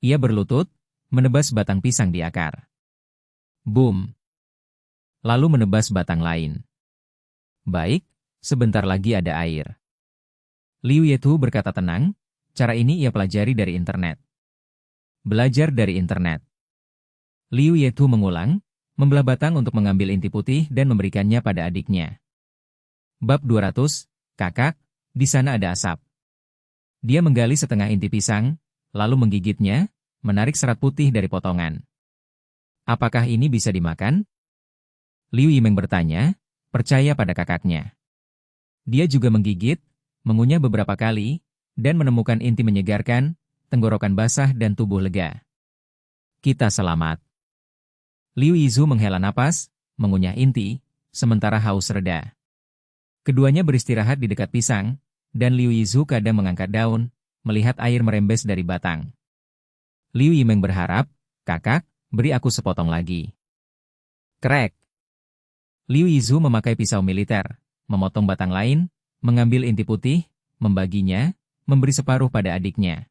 Ia berlutut, menebas batang pisang di akar. Boom. Lalu menebas batang lain. Baik, sebentar lagi ada air. Liu Yetu berkata tenang, cara ini ia pelajari dari internet. Belajar dari internet. Liu Yetu mengulang, membelah batang untuk mengambil inti putih dan memberikannya pada adiknya. Bab 200, Kakak, di sana ada asap. Dia menggali setengah inti pisang, lalu menggigitnya, menarik serat putih dari potongan. Apakah ini bisa dimakan? Liu Yimeng bertanya, percaya pada kakaknya. Dia juga menggigit, mengunyah beberapa kali, dan menemukan inti menyegarkan, tenggorokan basah dan tubuh lega. Kita selamat. Liu Yizu menghela napas, mengunyah inti, sementara haus reda. Keduanya beristirahat di dekat pisang, dan Liu Yizu kadang mengangkat daun, melihat air merembes dari batang. Liu Yimeng berharap, kakak, beri aku sepotong lagi. Krek. Liu Yizu memakai pisau militer, memotong batang lain, mengambil inti putih, membaginya, memberi separuh pada adiknya.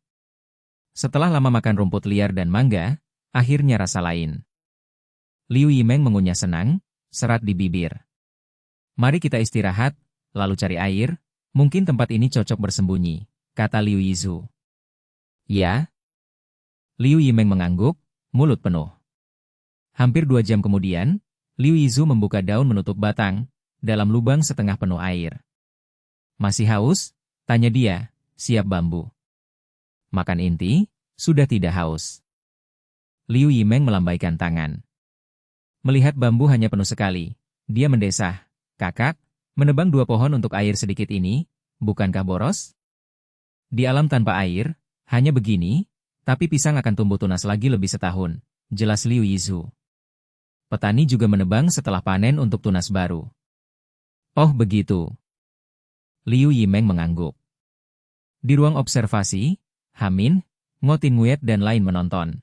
Setelah lama makan rumput liar dan mangga, akhirnya rasa lain. Liu Yimeng mengunyah senang, serat di bibir. Mari kita istirahat, lalu cari air, mungkin tempat ini cocok bersembunyi, kata Liu Yizu. Ya. Liu Yimeng mengangguk, mulut penuh. Hampir 2 jam kemudian, Liu Yizu membuka daun menutup batang, dalam lubang setengah penuh air. Masih haus? Tanya dia, siap bambu. Makan inti, sudah tidak haus. Liu Yimeng melambaikan tangan. Melihat bambu hanya penuh sekali, dia mendesah, kakak, menebang 2 pohon untuk air sedikit ini, bukankah boros? Di alam tanpa air, hanya begini, tapi pisang akan tumbuh tunas lagi lebih setahun, jelas Liu Yizu. Petani juga menebang setelah panen untuk tunas baru. Oh begitu. Liu Yimeng mengangguk. Di ruang observasi, Hamin, Ngotin Nguyet dan lain menonton.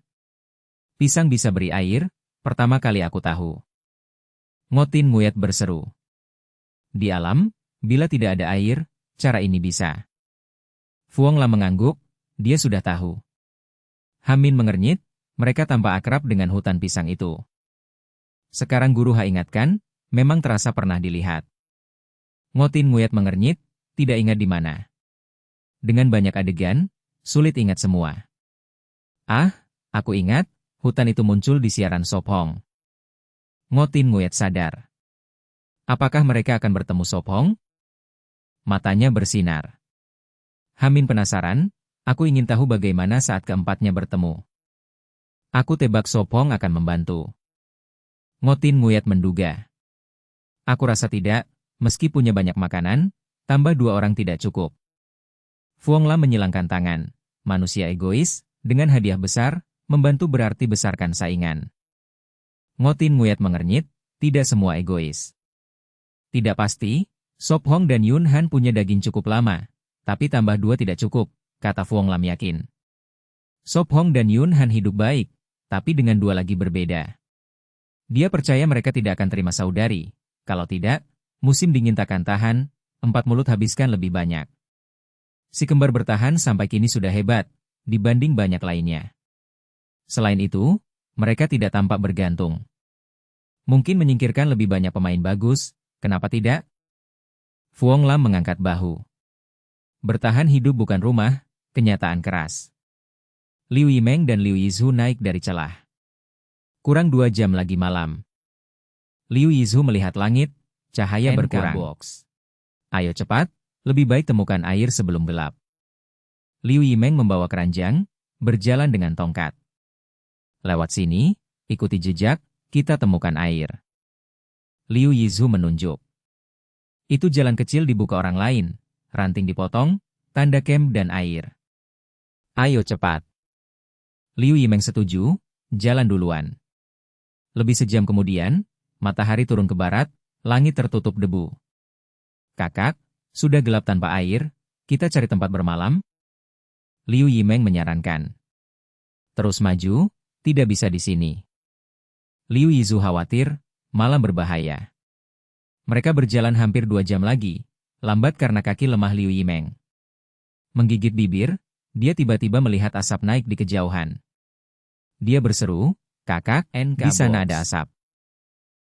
Pisang bisa beri air, pertama kali aku tahu. Ngotin Nguyet berseru. Di alam, bila tidak ada air, cara ini bisa. Fuang Lam mengangguk, dia sudah tahu. Hamin mengernyit, mereka tampak akrab dengan hutan pisang itu. Sekarang Guru Ha ingatkan, memang terasa pernah dilihat. Ngotin Nguyet mengernyit, tidak ingat di mana. Dengan banyak adegan, sulit ingat semua. Ah, aku ingat, hutan itu muncul di siaran Sop Hong. Ngotin Nguyet sadar. Apakah mereka akan bertemu Sop Hong? Matanya bersinar. Hamin penasaran, aku ingin tahu bagaimana saat keempatnya bertemu. Aku tebak Sop Hong akan membantu. Ngotin Nguyet menduga. Aku rasa tidak, meski punya banyak makanan, tambah 2 orang tidak cukup. Fuang Lam menyilangkan tangan. Manusia egois, dengan hadiah besar, membantu berarti besarkan saingan. Ngotin Nguyet mengernyit, tidak semua egois. Tidak pasti, Sop Hong dan Yun Han punya daging cukup lama, tapi tambah 2 tidak cukup, kata Fuang Lam yakin. Sop Hong dan Yun Han hidup baik, tapi dengan 2 lagi berbeda. Dia percaya mereka tidak akan terima saudari. Kalau tidak, musim dingin takkan tahan, 4 mulut habiskan lebih banyak. Si kembar bertahan sampai kini sudah hebat, dibanding banyak lainnya. Selain itu, mereka tidak tampak bergantung. Mungkin menyingkirkan lebih banyak pemain bagus, kenapa tidak? Fuang Lam mengangkat bahu. Bertahan hidup bukan rumah, kenyataan keras. Liu Yimeng dan Liu Yizu naik dari celah. Kurang 2 jam lagi malam. Liu Yizu melihat langit, cahaya berkurang. Ayo cepat, lebih baik temukan air sebelum gelap. Liu Yimeng membawa keranjang, berjalan dengan tongkat. Lewat sini, ikuti jejak, kita temukan air. Liu Yizu menunjuk. Itu jalan kecil dibuka orang lain, ranting dipotong, tanda camp dan air. Ayo cepat. Liu Yimeng setuju, jalan duluan. Lebih sejam kemudian, matahari turun ke barat, langit tertutup debu. Kakak, sudah gelap tanpa air, kita cari tempat bermalam? Liu Yimeng menyarankan. Terus maju, tidak bisa di sini. Liu Yizu khawatir, malam berbahaya. Mereka berjalan hampir 2 jam lagi, lambat karena kaki lemah Liu Yimeng. Menggigit bibir, dia tiba-tiba melihat asap naik di kejauhan. Dia berseru, kakak, di sana ada asap.